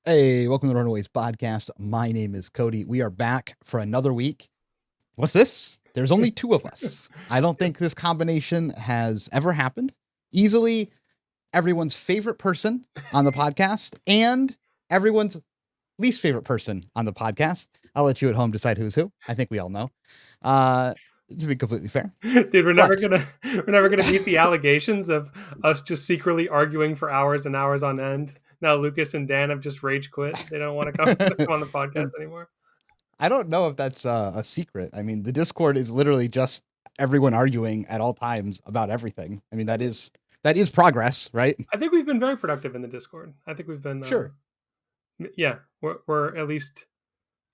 Hey, welcome to the Runaways podcast. My name is Cody. We are back for another week. What's this? There's only two of us. I don't think this combination has ever happened. Easily everyone's favorite person on the podcast and everyone's least favorite person on the podcast. I'll let you at home decide who's who. I think we all know. Uh, to be completely fair. Dude, But we're never gonna meet the allegations of us just secretly arguing for hours and hours on end. Now Lucas and Dan have just rage quit. They don't want to come on the podcast anymore. I don't know if that's a secret. I mean, the Discord is literally just everyone arguing at all times about everything. I mean, that is progress, right? I think we've been very productive in the Discord. I think we've been, Sure. yeah, we're at least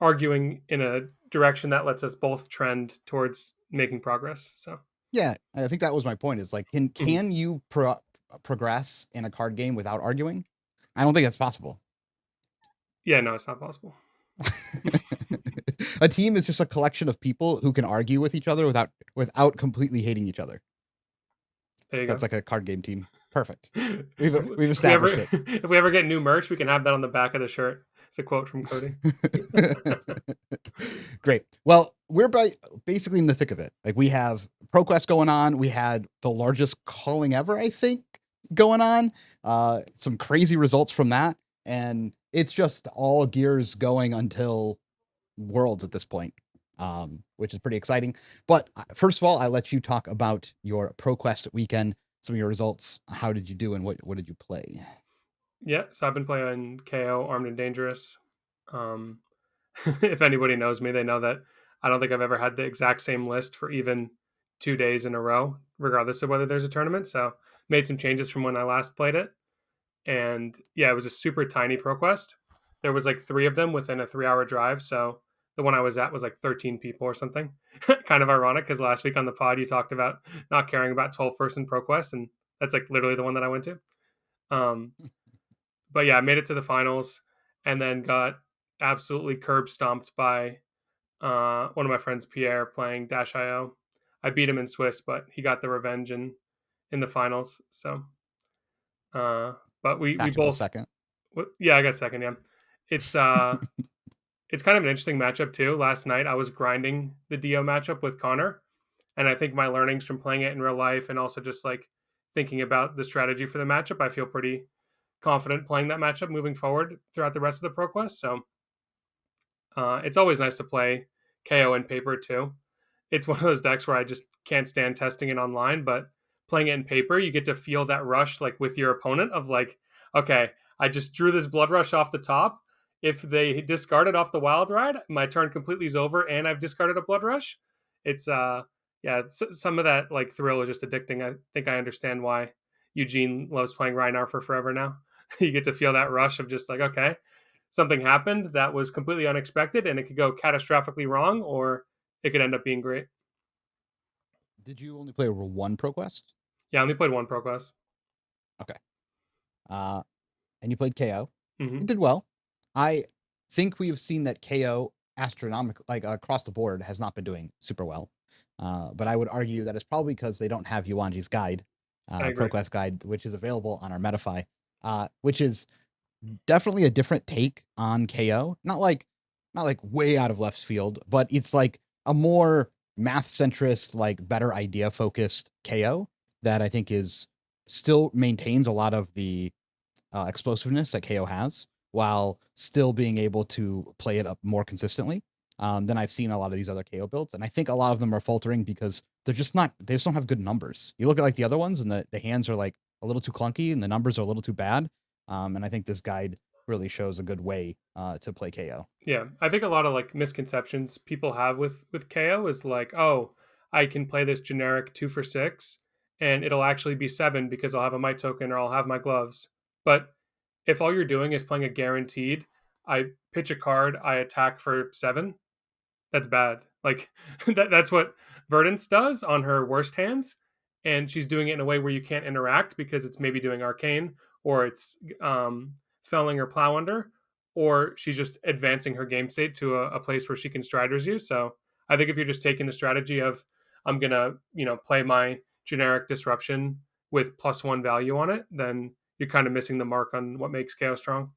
arguing in a direction that lets us both trend towards making progress. So, Yeah, I think that was my point. Is like, can mhm. can you progress in a card game without arguing? I don't think that's possible. Yeah, no, it's not possible. A team is just a collection of people who can argue with each other without completely hating each other. There you That's go. like a card game team. Perfect. We've If we ever established it. if we ever get new merch, we can have that on the back of the shirt. It's a quote from Cody. Great. Well, we're basically in the thick of it. Like we have ProQuest going on. We had the largest calling ever, I think, going on. Some crazy results from that, and it's just all gears going until Worlds at this point, which is pretty exciting. But first of all, I let you talk about your ProQuest weekend, some of your results. How did you do, and what did you play? Yeah, so I've been playing KO Armed and Dangerous. Um, if anybody knows me, they know that I don't think I've ever had the exact same list for even 2 days in a row, regardless of whether there's a tournament. So made some changes from when I last played it. And yeah, it was a super tiny ProQuest. There was like three of them within a 3 hour drive. So the one I was at was like 13 people or something. Kind of ironic because last week on the pod you talked about not caring about 12-person ProQuest, and that's like literally the one that I went to. Um, but yeah, I made it to the finals and then got absolutely curb stomped by one of my friends, Pierre, playing Dash IO. I beat him in Swiss, but he got the revenge in the finals. So, uh, but we Tactical both, second. yeah, I got second. Yeah, it's uh, it's kind of an interesting matchup too. Last night I was grinding the Dio matchup with Connor, and I think my learnings from playing it in real life and also just like thinking about the strategy for the matchup, I feel pretty confident playing that matchup moving forward throughout the rest of the ProQuest. So it's always nice to play KO in paper too. It's one of those decks where I just can't stand testing it online, but playing it in paper, you get to feel that rush like with your opponent of like, okay, I just drew this blood rush off the top. If they discard it off the wild ride, my turn completely is over and I've discarded a blood rush. It's yeah, some of that like thrill is just addicting. I think I understand why Eugene loves playing Rhinar for forever now. You get to feel that rush of just like, okay, something happened that was completely unexpected and it could go catastrophically wrong or it could end up being great. Did you only play one ProQuest? Yeah, I only played one ProQuest. Okay. Uh, and you played KO. Mm-hmm. You did well. I think we have seen that KO astronomical, like across the board, has not been doing super well. But I would argue that it's probably because they don't have Yuanji's guide, I agree. ProQuest guide, which is available on our Metafy, which is definitely a different take on KO. Not like way out of left field, but it's like a more math centrist, like better idea focused KO that I think is still maintains a lot of the explosiveness that KO has, while still being able to play it up more consistently than I've seen a lot of these other KO builds. And I think a lot of them are faltering because they just don't have good numbers. You look at like the other ones and the hands are like a little too clunky and the numbers are a little too bad. And I think this guide really shows a good way to play KO. Yeah, I think a lot of like misconceptions people have with KO is like, oh, I can play this generic 2 for 6 and it'll actually be 7 because I'll have a might token or I'll have my gloves. But if all you're doing is playing a guaranteed, I pitch a card, I attack for 7, that's bad. Like that's what Verdance does on her worst hands, and she's doing it in a way where you can't interact because it's maybe doing arcane or it's felling or plow under, or she's just advancing her game state to a place where she can striders you. So I think if you're just taking the strategy of I'm gonna play my generic disruption with +1 value on it, then you're kind of missing the mark on what makes KO strong.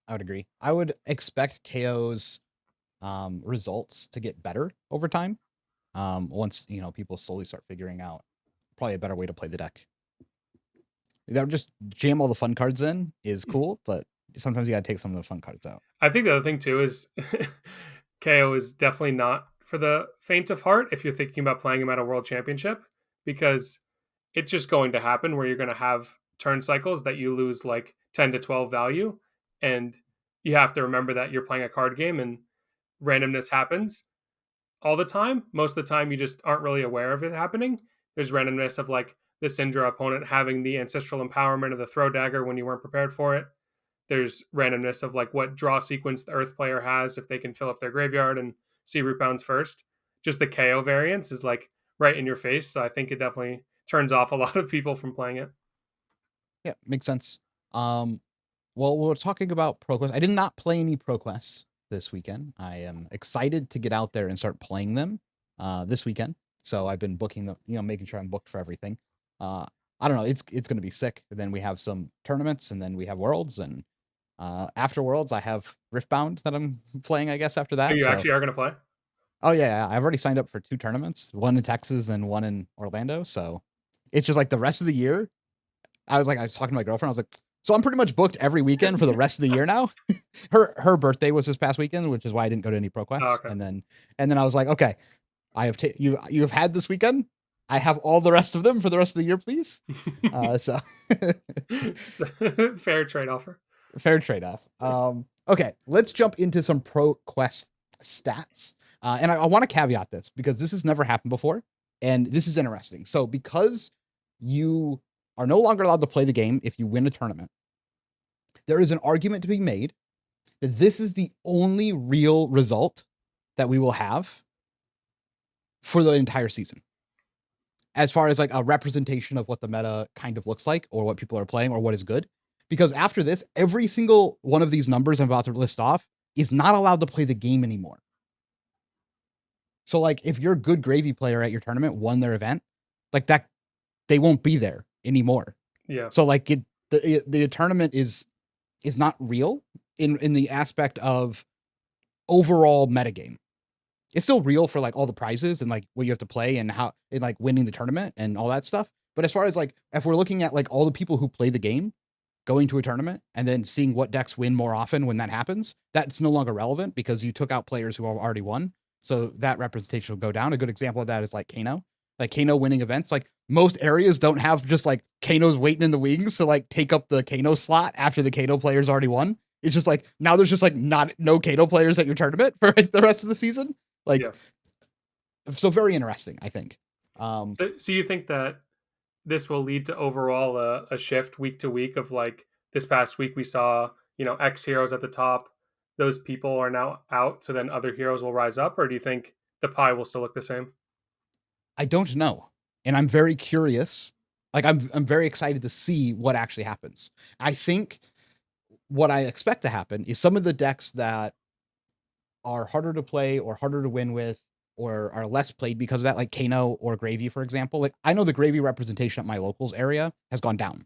I would agree. I would expect KO's results to get better over time. Once people slowly start figuring out probably a better way to play the deck. That just jam all the fun cards in is cool, but sometimes you gotta take some of the fun cards out. I think the other thing too is KO is definitely not for the faint of heart if you're thinking about playing him at a world championship, because it's just going to happen where you're going to have turn cycles that you lose like 10 to 12 value. And you have to remember that you're playing a card game and randomness happens all the time. Most of the time, you just aren't really aware of it happening. There's randomness of like the Syndra opponent having the ancestral empowerment of the throw dagger when you weren't prepared for it. There's randomness of like what draw sequence the Earth player has if they can fill up their graveyard and see root bounds first. Just the KO variance is like right in your face. So I think it definitely turns off a lot of people from playing it. Yeah, makes sense. Well, we're talking about ProQuest. I did not play any ProQuests this weekend. I am excited to get out there and start playing them this weekend. So I've been booking them, making sure I'm booked for everything. I don't know. It's going to be sick. And then we have some tournaments, and then we have Worlds, and after Worlds, I have Riftbound that I'm playing, I guess, after So that. you actually are going to play? Oh yeah, I've already signed up for 2 tournaments, one in Texas and one in Orlando. So it's just like the rest of the year. I was talking to my girlfriend. I was like, so I'm pretty much booked every weekend for the rest of the year now. Her birthday was this past weekend, which is why I didn't go to any ProQuests. Oh, okay. And then I was like, okay, I have you've had this weekend. I have all the rest of them for the rest of the year, please. So fair trade offer. Fair trade-off. Okay, let's jump into some ProQuest stats. And I want to caveat this because this has never happened before, and this is interesting. So because you are no longer allowed to play the game if you win a tournament, there is an argument to be made that this is the only real result that we will have for the entire season, as far as like a representation of what the meta kind of looks like, or what people are playing, or what is good. Because after this, every single one of these numbers I'm about to list off is not allowed to play the game anymore. So like if your good gravy player at your tournament won their event, like that, they won't be there anymore. Yeah. So like the tournament is not real in the aspect of overall metagame. It's still real for like all the prizes and like what you have to play and how and like winning the tournament and all that stuff. But as far as like if we're looking at like all the people who play the game going to a tournament and then seeing what decks win more often when that happens, that's no longer relevant because you took out players who have already won. So that representation will go down. A good example of that is like Kano. Like Kano winning events, like most areas don't have just like Kano's waiting in the wings to like take up the Kano slot after the Kano players already won. It's just like now there's just like no Kano players at your tournament for like the rest of the season. Like, yeah. So very interesting, I think. So you think that this will lead to overall a shift week to week of like this past week we saw, X heroes at the top. Those people are now out. So then other heroes will rise up, or do you think the pie will still look the same? I don't know. And I'm very curious. Like I'm very excited to see what actually happens. I think what I expect to happen is some of the decks that are harder to play or harder to win with or are less played because of that, like Kano or Gravy, for example. Like I know the Gravy representation at my locals area has gone down,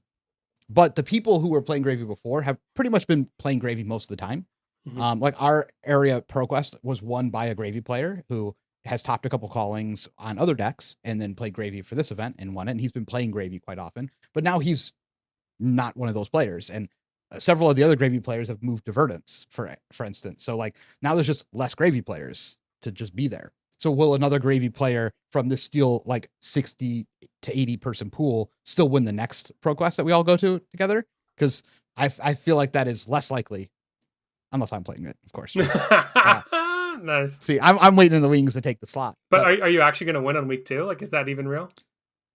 but the people who were playing Gravy before have pretty much been playing Gravy most of the time. Mm-hmm. Like our area ProQuest was won by a Gravy player who has topped a couple callings on other decks and then played Gravy for this event and won it. And he's been playing Gravy quite often, but now he's not one of those players. And several of the other Gravy players have moved to Verdance, for instance. So like now there's just less Gravy players to just be there. So will another Gravy player from this still like 60 to 80 person pool still win the next ProQuest that we all go to together? Because I feel like that is less likely, unless I'm playing it, of course. Nice. See, I'm waiting in the wings to take the slot. But are you actually going to win on week 2? Like, is that even real?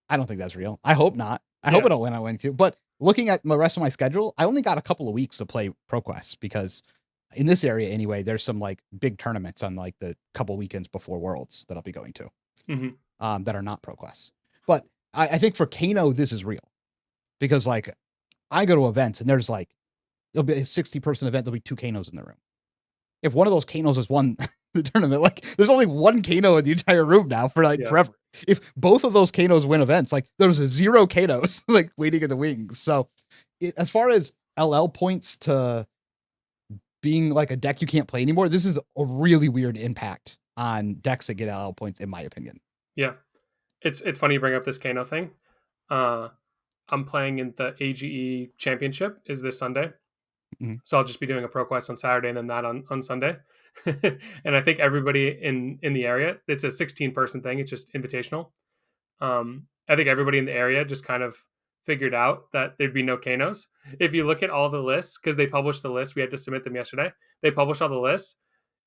I don't think that's real. I hope not. I hope I don't win on week 2. But looking at the rest of my schedule, I only got a couple of weeks to play ProQuest because in this area anyway, there's some like big tournaments on like the couple weekends before Worlds that I'll be going to that are not ProQuest. But I think for Kano, this is real because like I go to events and there's like, it'll be a 60-person event. There'll be 2 Kanos in the room. If one of those Kanos has won the tournament, like there's only 1 Kano in the entire room now for like forever. If both of those Kanos win events, like there's 0 Kanos like waiting in the wings. So as far as LL points to being like a deck you can't play anymore, this is a really weird impact on decks that get LL points, in my opinion. Yeah, it's funny you bring up this Kano thing. Uh, I'm playing in the AGE Championship is this Sunday, Mhm. so I'll just be doing a pro quest on Saturday and then that on Sunday. And I think everybody in the area, it's a 16-person thing. It's just invitational. I think everybody in the area just kind of figured out that there'd be no Kanos. If you look at all the lists, because they published the list, we had to submit them yesterday. They published all the lists.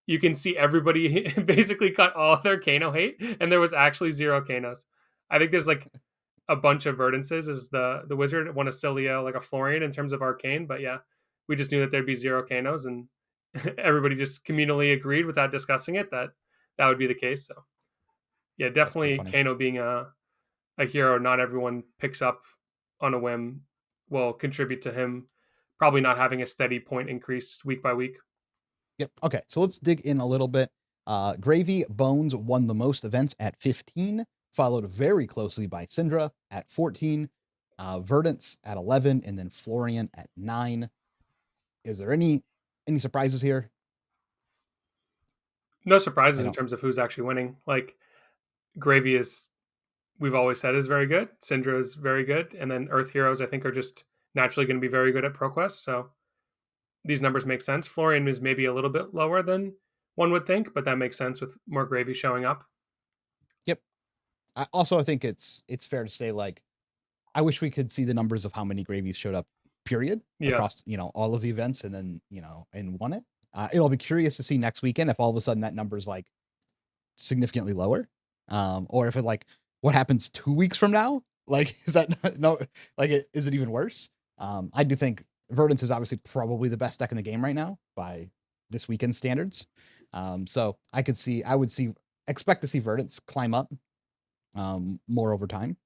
You can see everybody basically cut all of their Kano hate, and there was actually zero Kanos. I think there's like a bunch of Verdances. Is the wizard, one a Cilia, like a Florian in terms of arcane, but yeah, we just knew that there'd be zero Kanos, and everybody just communally agreed without discussing it that that would be the case. So yeah, That's pretty definitely funny. Kano being a hero not everyone picks up on a whim will contribute to him probably not having a steady point increase week by week. Yep. Okay, so let's dig in a little bit. Gravy Bones won the most events at 15, followed very closely by Syndra at 14, Verdance at 11, and then Florian at 9. Is there any surprises here? No I surprises in don't. terms of who's actually winning. Like Gravy is, we've always said, is very good. Syndra is very good, and then Earth Heroes I think are just naturally going to be very good at ProQuest. So these numbers make sense. Florian is maybe a little bit lower than one would think, but that makes sense with more Gravy showing up. Yep. I think it's fair to say, like, I wish we could see the numbers of how many Gravies showed up, period, Yeah, across all of the events, and then and won it. It'll be curious to see next weekend if all of a sudden that number's like significantly lower, or if it like what happens 2 weeks from now. Like, is that no? Like, is it even worse? I do think Verdance is obviously probably the best deck in the game right now by this weekend standards. So I would expect to see Verdance climb up more over time.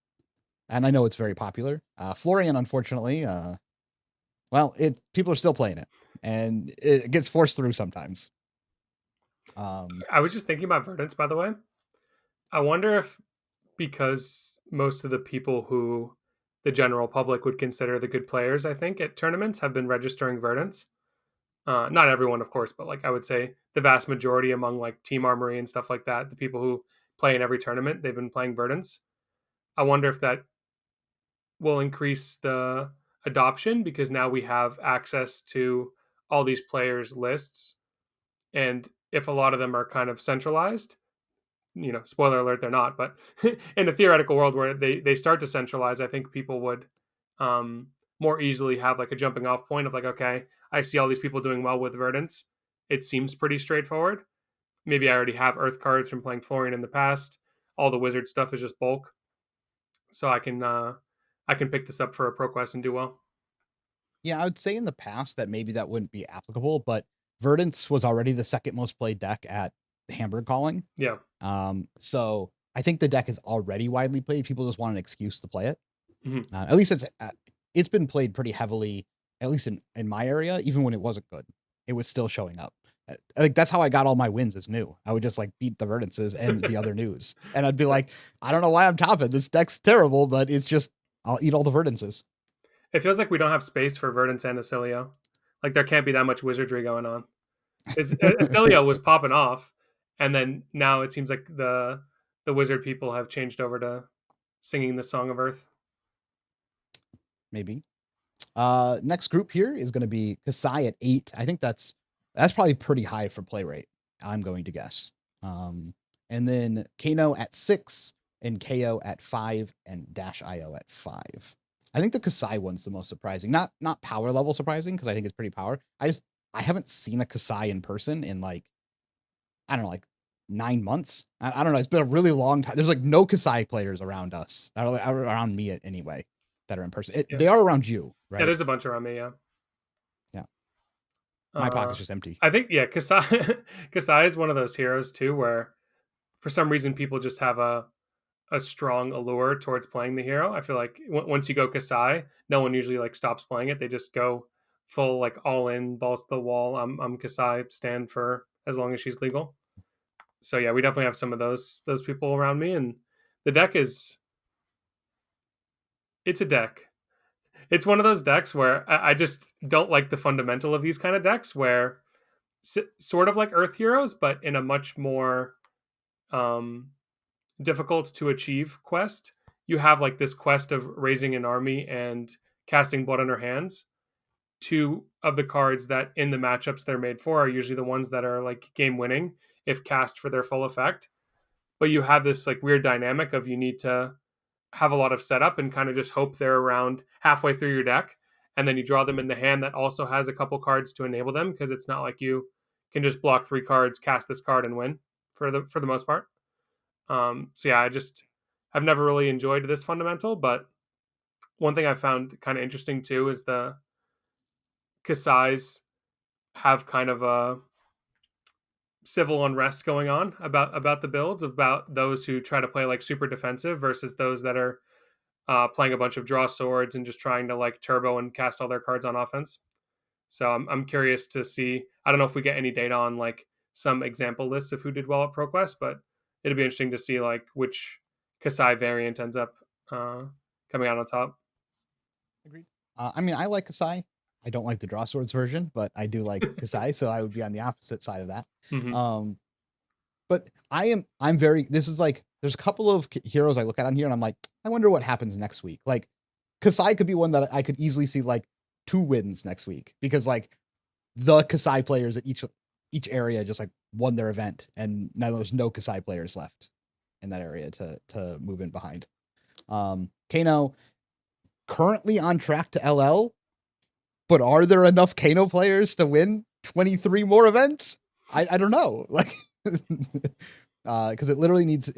And I know it's very popular. Florian, unfortunately, well, it people are still playing it, and it gets forced through sometimes. Um, I was just thinking about Verdance, by the way. I wonder if because most of the people who the general public would consider the good players, I think, at tournaments have been registering Verdance. Not everyone, of course, but like I would say the vast majority among like Team Armory and stuff like that, the people who play in every tournament, they've been playing Verdance. I wonder if that will increase the adoption because now we have access to all these players' lists. And if a lot of them are kind of centralized, spoiler alert, they're not, but in a theoretical world where they start to centralize, I think people would um, more easily have like a jumping off point of like, okay, I see all these people doing well with Verdance. It seems pretty straightforward. Maybe I already have Earth cards from playing Florian in the past. All the wizard stuff is just bulk, so I can pick this up for a pro quest and do well. yeah, I would say in the past that maybe that wouldn't be applicable, but Verdance was already the second most played deck at Hamburg Calling. Yeah. So I think the deck is already widely played. People just want an excuse to play it. Mhm. At least it's been played pretty heavily, at least in my area. Even when it wasn't good, it was still showing up. Like, that's how I got all my wins as new. I would just like beat the Verdances and the other news, and I'd be like, I don't know why I'm topping. This deck's terrible, but it's just I'll eat all the Verdances. It feels like we don't have space for Verdance and Acilio. Like there can't be that much wizardry going on. Acilio was popping off, and then now it seems like the wizard people have changed over to singing the Song of Earth. Maybe. Next group here is going to be Kasai at 8. I think that's probably pretty high for play rate, I'm going to guess. And then Kano at 6, and KO at 5, and Dash IO at 5. I think the Kasai one's the most surprising. Not power level surprising, because I think it's pretty power. I haven't seen a Kasai in person in like, I don't know, like 9 months. I don't know. It's been a really long time. There's like no Kasai players around us, around me anyway, that are in person. Yeah, They are around you, yeah. right? There's a bunch around me. Yeah. Yeah. My Uh, pocket's just empty. I think Kasai Kasai is one of those heroes too, where for some reason people just have a strong allure towards playing the hero. I feel like once you go Kasai, no one usually like stops playing it. They just go full like all in, balls to the wall. I'm Kasai, stand for as long as she's legal. So yeah, we definitely have some of those people around me, and the deck is it's a deck. It's one of those decks where I just don't like the fundamental of these kind of decks where sort of like Earth Heroes, but in a much more um, difficult to achieve quest. You have like this quest of raising an army and casting blood on her hands. Two of the cards that in the matchups they're made for are usually the ones that are like game winning if cast for their full effect. But you have this like weird dynamic of you need to have a lot of setup and kind of just hope they're around halfway through your deck. And then you draw them in the hand that also has a couple cards to enable them, because it's not like you can just block 3 cards, cast this card, and win for the most part. So yeah, I've never really enjoyed this fundamental, but one thing I found kind of interesting too is the Kasai's have kind of a civil unrest going on about the builds, about those who try to play like super defensive versus those that are playing a bunch of draw swords and just trying to like turbo and cast all their cards on offense. So I'm curious to see. I don't know if we get any data on like some example lists of who did well at ProQuest, but it'll be interesting to see like which Kasai variant ends up uh, coming out on top. Agreed. I mean, I like Kasai. I don't like the draw swords version, but I do like Kasai, so I would be on the opposite side of that. Mm-hmm. But I'm very. This is like there's a couple of heroes I look at on here, and I'm like, I wonder what happens next week. Like Kasai could be one that I could easily see like 2 wins next week, because like the Kasai players at each area just like won their event, and now there's no Kasai players left in that area to move in behind. Kano currently on track to LL, but are there enough Kano players to win 23 more events? I don't know. Like, because it literally needs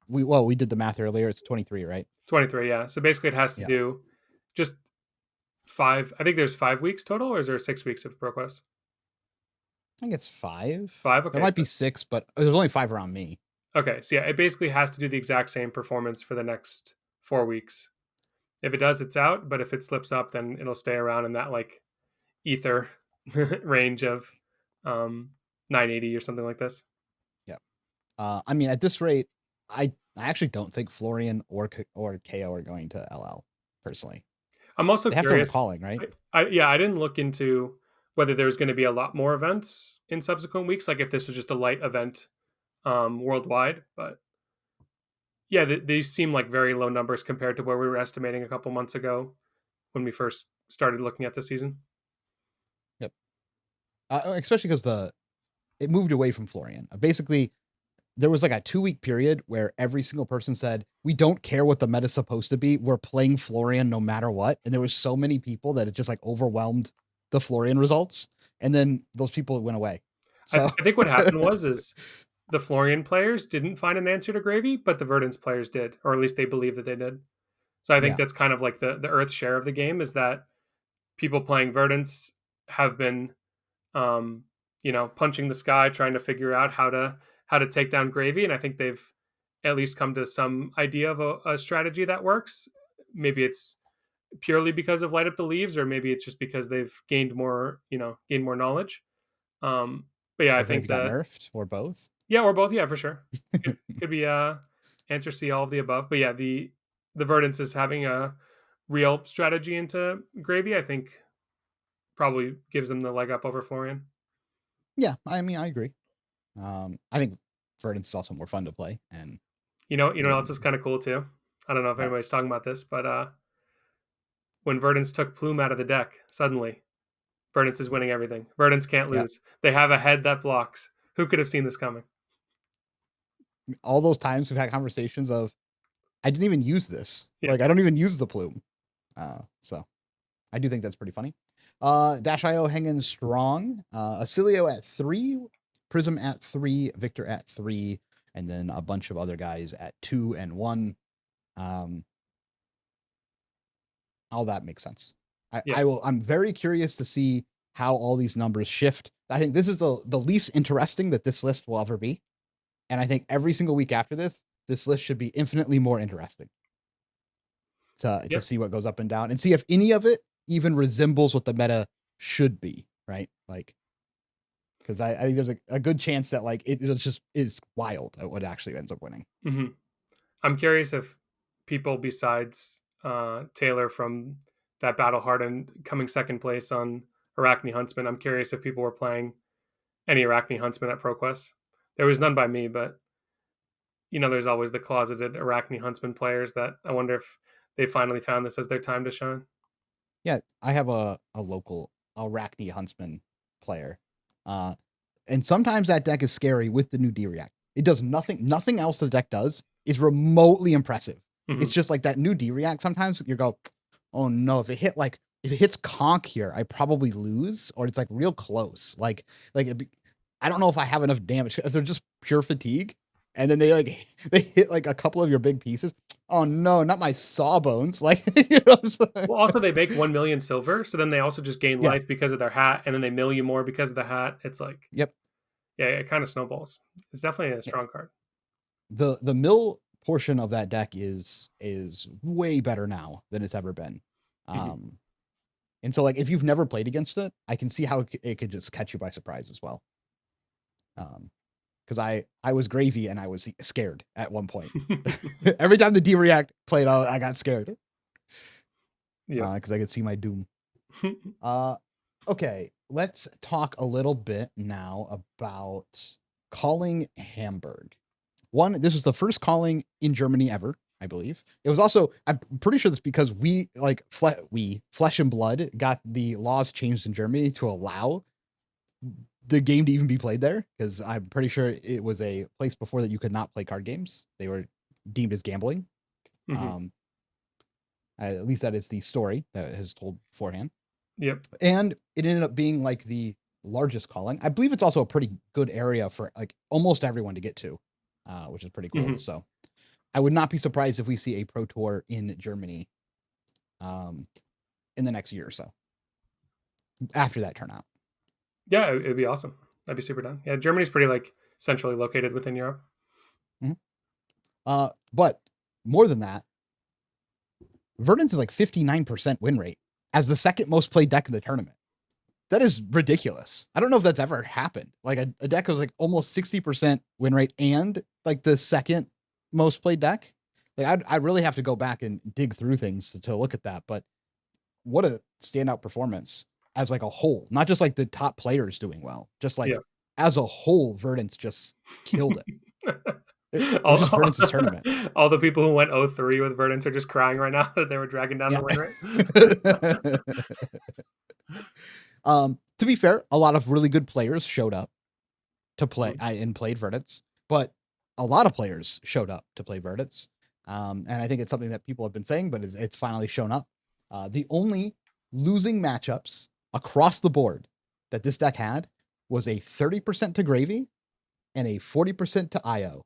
we did the math earlier. It's 23, right? 23, yeah. So basically, it has to do just 5. I think there's 5 weeks total, or is there 6 weeks of ProQuest? I think it's 5. 5, okay. There might be 6, but there's only 5 around me. Okay, so yeah, it basically has to do the exact same performance for the next 4 weeks. If it does, it's out. But if it slips up, then it'll stay around in that like ether range of 980 or something like this. Yeah. I mean, at this rate, I actually don't think Florian or KO are going to LL personally. I'm also they have curious. To calling, right? I didn't look into whether there's going to be a lot more events in subsequent weeks, like if this was just a light event worldwide. But yeah, these seem like very low numbers compared to where we were estimating a couple months ago when we first started looking at the season. Yep. Especially because it moved away from Florian. Basically, there was like a 2-week period where every single person said, we don't care what the meta's supposed to be. We're playing Florian no matter what. And there was so many people that it just like overwhelmed the Florian results. And then those people went away. So I think what happened is the Florian players didn't find an answer to Gravy, but the Verdance players did, or at least they believe that they did. So I think that's kind of like the Earth share of the game, is that people playing Verdance have been, punching the sky, trying to figure out how to take down Gravy. And I think they've at least come to some idea of a strategy that works. Maybe it's purely because of Light Up the Leaves, or maybe it's just because they've gained more knowledge. But yeah, I think got nerfed, or both. Yeah, or both. Yeah, for sure. Could be answer C, all of the above. But yeah, the Verdance is having a real strategy into Gravy. I think probably gives them the leg up over Florian. Yeah, I mean, I agree. I think Verdance is also more fun to play, and you know what else is kind of cool too. I don't know if anybody's talking about this, but when Verdance took Plume out of the deck, suddenly Verdance is winning everything. Verdance can't lose. They have a head that blocks. Who could have seen this coming? All those times we've had conversations of, I didn't even use this. Yeah. Like, I don't even use the Plume. So I do think that's pretty funny. Dash.io hanging strong. Acilio at 3, Prism at 3, Victor at 3, and then a bunch of other guys at 2 and 1. All that makes sense. I'm very curious to see how all these numbers shift. I think this is the least interesting that this list will ever be. And I think every single week after this list should be infinitely more interesting to see what goes up and down, and see if any of it even resembles what the meta should be, right? Like, because I think there's a good chance that like it's wild at what actually ends up winning. Mm-hmm. I'm curious if people besides Taylor from that Battle Hardened coming second place on Arachne Huntsman, I'm curious if people were playing any Arachne Huntsman at ProQuest. There was none by me, but there's always the closeted Arachne Huntsman players that I wonder if they finally found this as their time to shine. Yeah, I have a local Arachne Huntsman player. And sometimes that deck is scary with the new D-React. It does nothing else the deck does is remotely impressive. Mm-hmm. It's just like that new D-React. Sometimes you go, oh no, if it hits conk here, I probably lose, or it's like real close. I don't know if I have enough damage. If they're just pure fatigue, and then they hit like a couple of your big pieces. Oh no, not my sawbones. Like, Well, also they make 1 million silver, so then they also just gain Yeah. life because of their hat, and then they mill you more because of the hat. It's like, Yep. yeah, it kind of snowballs. It's definitely a strong card. The mill portion of that deck is way better now than it's ever been. And so like if you've never played against it, I can see how it could just catch you by surprise as well. Because I was gravy and I was scared at one point. Every time the D-React played out, I got scared. Yeah. Because I could see my doom. Okay, let's talk a little bit now about calling Hamburg. This was the first calling in Germany ever, I believe. It was also, I'm pretty sure that's because we Flesh and Blood got the laws changed in Germany to allow the game to even be played there, because I'm pretty sure it was a place before that you could not play card games. They were deemed as gambling. At least that is the story that is told beforehand. Yep. And it ended up being like the largest calling. I believe it's also a pretty good area for like almost everyone to get to, which is pretty cool. So I would not be surprised if we see a pro tour in Germany in the next year or so after that turnout. Yeah, it'd be awesome. That'd be super done. Yeah, Germany's pretty like centrally located within Europe. But more than that, Verdance is like 59% win rate as the second most played deck in the tournament. That is ridiculous. I don't know if that's ever happened. Like a deck was like almost 60% win rate and like the second most played deck. Like I'd really have to go back and dig through things to look at that. But what a standout performance as like a whole, not just like the top players doing well, just like as a whole, Verdance just killed it. It was just Verdance's tournament. All the people who went 0-3 with Verdance are just crying right now that they were dragging down the win rate. To be fair, a lot of really good players showed up to play and played Verdance, but a lot of players showed up to play Verdance. And I think it's something that people have been saying, but it's finally shown up. The only losing matchups across the board that this deck had was a 30% to Gravy and a 40% to IO.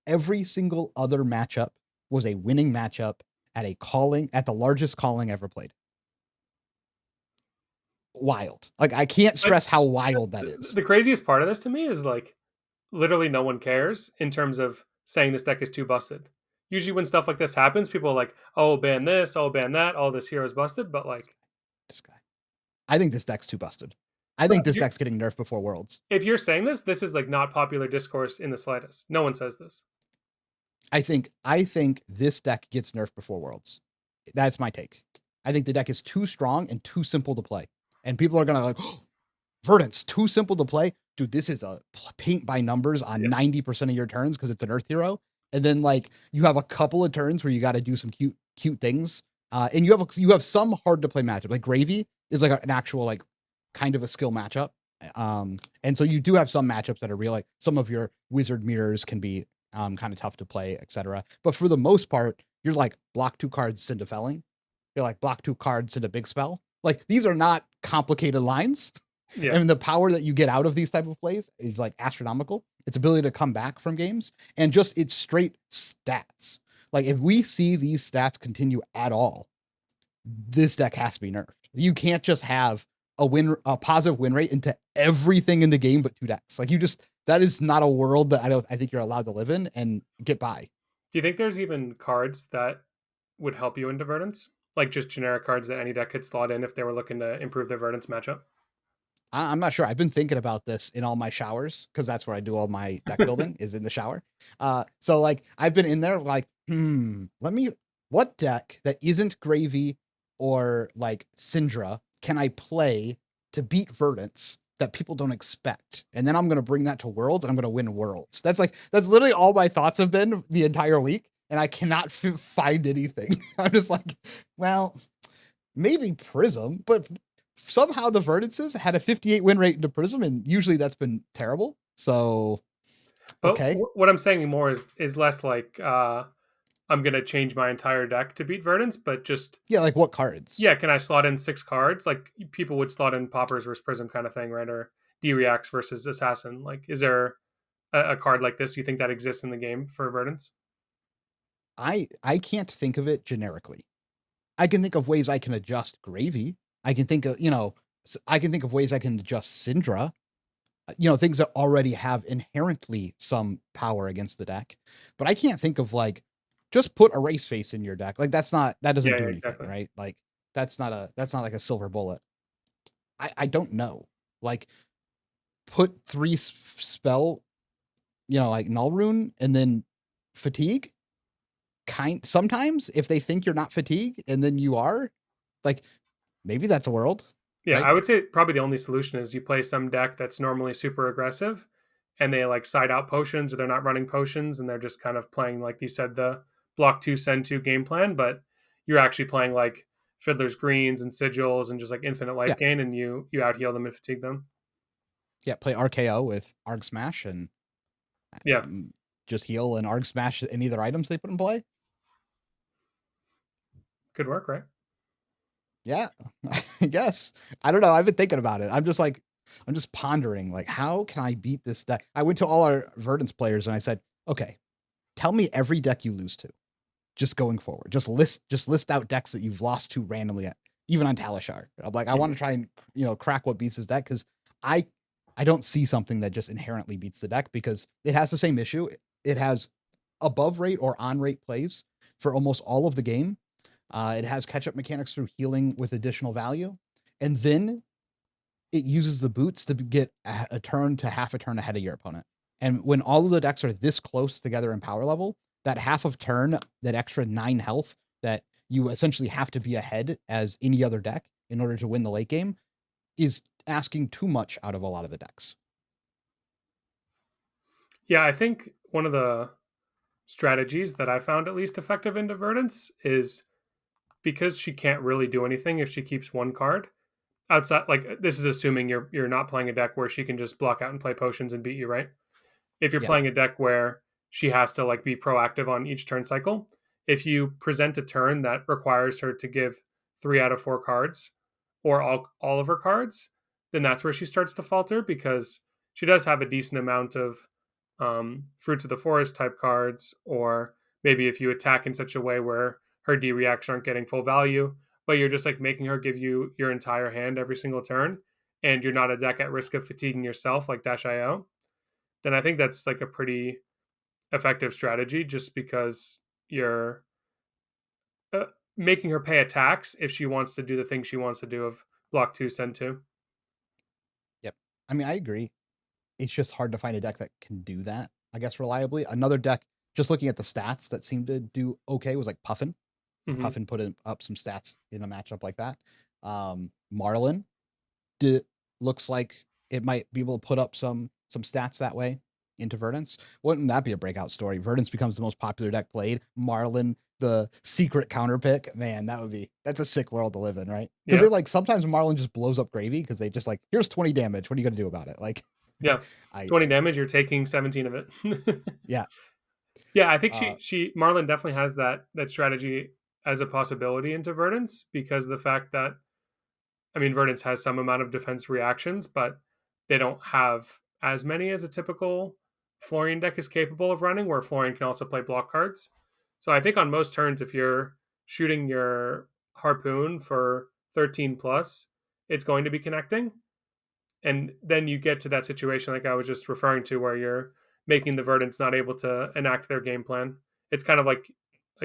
Every single other matchup was a winning matchup at the largest calling ever played. Wild. Like I can't stress how wild that is. The craziest part of this to me is like literally no one cares in terms of saying this deck is too busted. Usually when stuff like this happens, people are like, oh, ban this, oh, ban that, oh, this hero's busted. But like this guy, I think this deck's too busted. I think this deck's getting nerfed before Worlds. If you're saying this is like not popular discourse in the slightest. No one says this. I think this deck gets nerfed before Worlds. That's my take. I think the deck is too strong and too simple to play. And people are gonna like, oh, Verdance, too simple to play. Dude, this is a paint by numbers on 90% of your turns because it's an Earth hero. And then like you have a couple of turns where you got to do some cute things. And you have some hard to play matchup. Like Gravy is like an actual like kind of a skill matchup. And so you do have some matchups that are real. Like some of your wizard mirrors can be kind of tough to play, etc. But for the most part, you're like block 2 cards, send a felling. You're like block 2 cards, send a big spell. Like these are not complicated lines. Yeah. And the power that you get out of these type of plays is like astronomical. Its ability to come back from games and just its straight stats. Like if we see these stats continue at all, this deck has to be nerfed. You can't just have a positive win rate into everything in the game but 2 decks. Like that is not a world that I think you're allowed to live in and get by. Do you think there's even cards that would help you into Verdance? Like just generic cards that any deck could slot in if they were looking to improve their Verdance matchup? I'm not sure. I've been thinking about this in all my showers because that's where I do all my deck building is in the shower. So like I've been in there like, what deck that isn't Gravy or like Syndra can I play to beat Verdance that people don't expect. And then I'm going to bring that to Worlds and I'm going to win Worlds. That's literally all my thoughts have been the entire week. And I cannot find anything. I'm just like, well, maybe Prism, but somehow the Verdances had a 58 win rate into Prism, and usually that's been terrible. So, But okay. what I'm saying more is less like I'm gonna change my entire deck to beat Verdance, but just Yeah, like what cards? yeah, can I slot in 6 cards? Like people would slot in Poppers versus Prism kind of thing, right? Or D Reacts versus Assassin. Like, is there a card like this you think that exists in the game for Verdance? I can't think of it generically. I can think of ways I can adjust Gravy. I can think of, I can think of ways I can adjust Syndra, things that already have inherently some power against the deck. But I can't think of like, just put Erase Face in your deck. Like that doesn't Yeah, do yeah, anything, exactly. right? Like that's not like a silver bullet. I don't know. Like put 3 spell, like Null Rune and then Fatigue. Sometimes if they think you're not Fatigue and then you are, like maybe that's a world, Yeah, right? I would say probably the only solution is you play some deck that's normally super aggressive and they like side out potions or they're not running potions and they're just kind of playing, like you said, the block two, send two game plan, but you're actually playing like Fiddler's Greens and Sigils and just like infinite life Yeah. gain and you out heal them and fatigue them. Yeah, play RKO with Arg Smash and Yeah, just heal and Arg Smash any of their items they put in play. could work, right? Yeah, I guess. I don't know. I've been thinking about it. I'm just pondering, like, how can I beat this deck? I went to all our Verdance players and I said, okay, tell me every deck you lose to, just going forward. Just list out decks that you've lost to randomly, even on Talishar. I'm like, I want to try and crack what beats his deck because I I don't see something that just inherently beats the deck because it has the same issue. It has above rate or on rate plays for almost all of the game. It has catch up mechanics through healing with additional value. And then it uses the boots to get a turn to half a turn ahead of your opponent. And when all of the decks are this close together in power level, that half of turn, that extra 9 health that you essentially have to be ahead as any other deck in order to win the late game is asking too much out of a lot of the decks. Yeah, I think one of the strategies that I found at least effective in Verdance is because she can't really do anything if she keeps one card outside. Like this is assuming you're not playing a deck where she can just block out and play potions and beat you, right? If you're Yeah. playing a deck where she has to like be proactive on each turn cycle, if you present a turn that requires her to give 3 out of 4 cards or all of her cards, then that's where she starts to falter because she does have a decent amount of fruits of the forest type cards, or maybe if you attack in such a way where her D reacts aren't getting full value, but you're just like making her give you your entire hand every single turn, and you're not a deck at risk of fatiguing yourself like Dash IO, then I think that's like a pretty effective strategy just because you're uh, making her pay attacks if she wants to do the thing she wants to do of block two, send two. Yep. I mean, I agree. It's just hard to find a deck that can do that, I guess, reliably. Another deck, just looking at the stats that seemed to do okay, was like Puffin. Mm-hmm. Puffin put up some stats in a matchup like that. Marlin looks like it might be able to put up some stats that way into Verdance. Wouldn't that be a breakout story? Verdance becomes the most popular deck played. Marlin, the secret counter pick. Man, that's a sick world to live in, right? Because Yeah. they like sometimes Marlin just blows up Gravy because they just like, here's 20 damage. What are you gonna do about it? Like Yeah. I 20 damage, you're taking 17 of it. yeah. Yeah, I think Uh she Marlin definitely has that strategy as a possibility into Verdance because of the fact that I mean Verdance has some amount of defense reactions, but they don't have as many as a typical Florian deck is capable of running, where Florian can also play block cards. So I think on most turns, if you're shooting your harpoon for 13 plus, it's going to be connecting. And then you get to that situation like I was just referring to where you're making the Verdants not able to enact their game plan. It's kind of like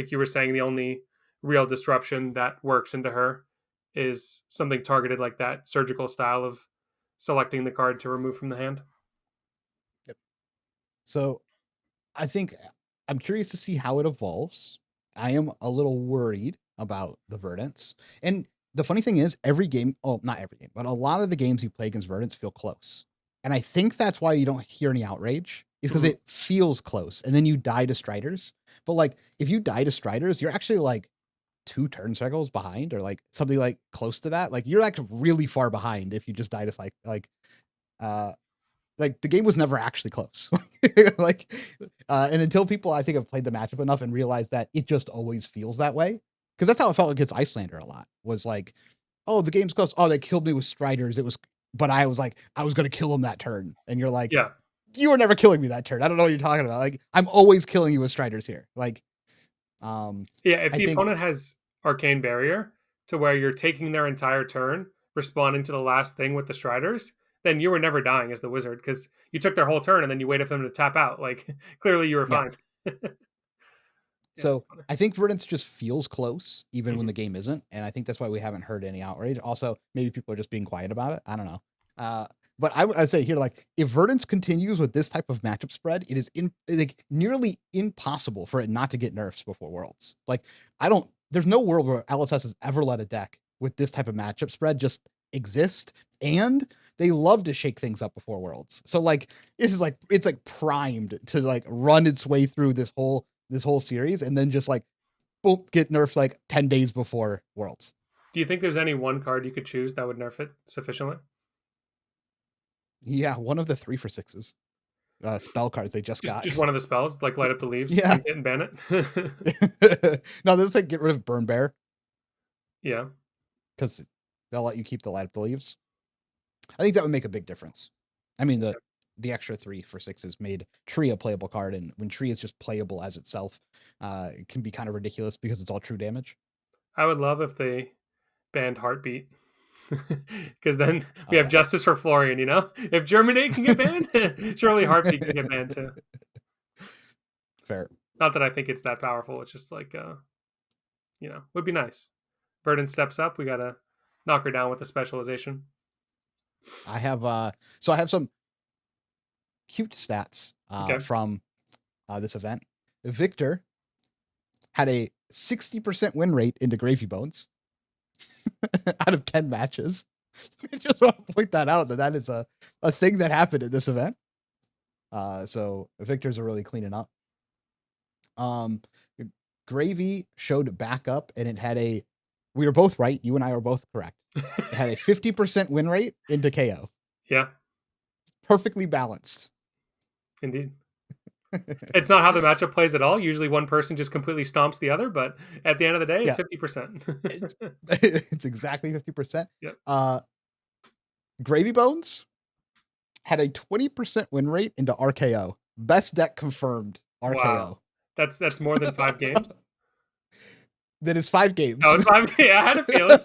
you were saying, the only real disruption that works into her is something targeted like that surgical style of selecting the card to remove from the hand. yep. So I think I'm curious to see how it evolves. I am a little worried about the Verdance. And the funny thing is, every game, oh, not every game, but a lot of the games you play against Verdance feel close. And I think that's why you don't hear any outrage, is because it feels close. And then you die to Striders. But like, if you die to Striders, you're actually like 2 turn cycles behind, or like something like close to that. Like, you're like really far behind if you just die to like the game was never actually close. Like, and until people, I think, have played the matchup enough and realized that it just always feels that way. Because that's how it felt against Icelander a lot. Was like, oh, the game's close. Oh, they killed me with Striders. It was, but I was like, I was gonna kill him that turn, and you're like, Yeah. you were never killing me that turn. I don't know what you're talking about. Like, I'm always killing you with Striders here. Like, Yeah, if I the think, opponent has Arcane Barrier to where you're taking their entire turn, responding to the last thing with the Striders, then you were never dying as the wizard because you took their whole turn and then you waited for them to tap out. Like, clearly you were yeah. fine. Yeah, it's So funny. I think Verdance just feels close, even when Mhm. the game isn't, and I think that's why we haven't heard any outrage. Also, maybe people are just being quiet about it. I don't know. But I'd say here, like, if Verdance continues with this type of matchup spread, it is like nearly impossible for it not to get nerfs before Worlds. Like, I don't. There's no world where LSS has ever let a deck with this type of matchup spread just exist, and they love to shake things up before Worlds. So like, this is like, it's like primed to like run its way through this whole series, and then just like, boom, get nerfed like 10 days before Worlds. Do you think there's any one card you could choose that would nerf it sufficiently? Yeah, one of the 3 for 6s, spell cards they just Just got. just one of the spells, like light up the leaves, Yeah. and ban it. No, they'll like get rid of Burn Bear Yeah, because they'll let you keep the light up the leaves. I think that would make a big difference. I mean, the extra 3 for 6s made Tree a playable card, and when Tree is just playable as itself, it can be kind of ridiculous because it's all true damage. I would love if they banned Heartbeat. Because then we Oh have yeah, justice for Florian, you know? If Germinate can get banned, surely Heartbeat can get banned too. fair. Not that I think it's that powerful. It's just like, would be nice. Burden steps up. We got to knock her down with the specialization. I have so I have some cute stats Okay. from this event. Victor had a 60% win rate into Gravy Bones out of 10 matches. I just want to point that out, that is a thing that happened at this event. So Victors are really cleaning up. Gravy showed back up, and it had we were both right. You and I were both correct. It had a 50% win rate into KO. Yeah, Perfectly balanced. indeed. It's not how the matchup plays at all. Usually one person just completely stomps the other, but at the end of the day, it's Yeah, 50%. it's exactly 50%. Yep. Gravy Bones had a 20% win rate into RKO. Best deck confirmed RKO. Wow. That's more than 5 games. That is 5 games. Oh, it's 5 games. I had a feeling.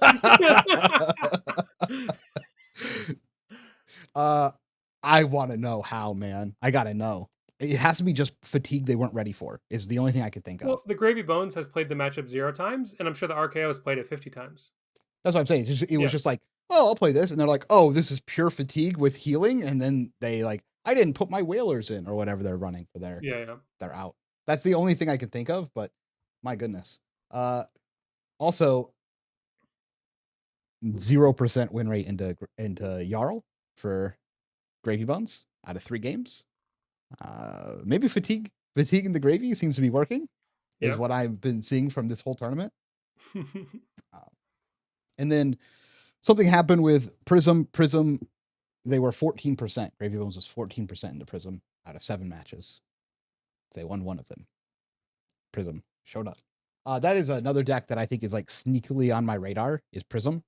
I want to know how, man. I gotta know. It has to be just fatigue they weren't ready for, is the only thing I could think of. Well, the Gravy Bones has played the matchup 0 times, and I'm sure the RKO has played it 50 times. That's what I'm saying. It was just like, oh, I'll play this. And they're like, oh, this is pure fatigue with healing. And then they like, I didn't put my whalers in, or whatever they're running for their, they're out. That's the only thing I can think of, but my goodness. Also 0% win rate into Jarl for Gravy Bones out of 3 games. Maybe fatiguing the Gravy seems to be working, is what I've been seeing from this whole tournament. And then something happened with Prism. They were 14%. Gravy Bones was 14% into Prism out of 7 matches. They won 1 of them. Prism showed up. That is another deck that I think is like sneakily on my radar, is Prism.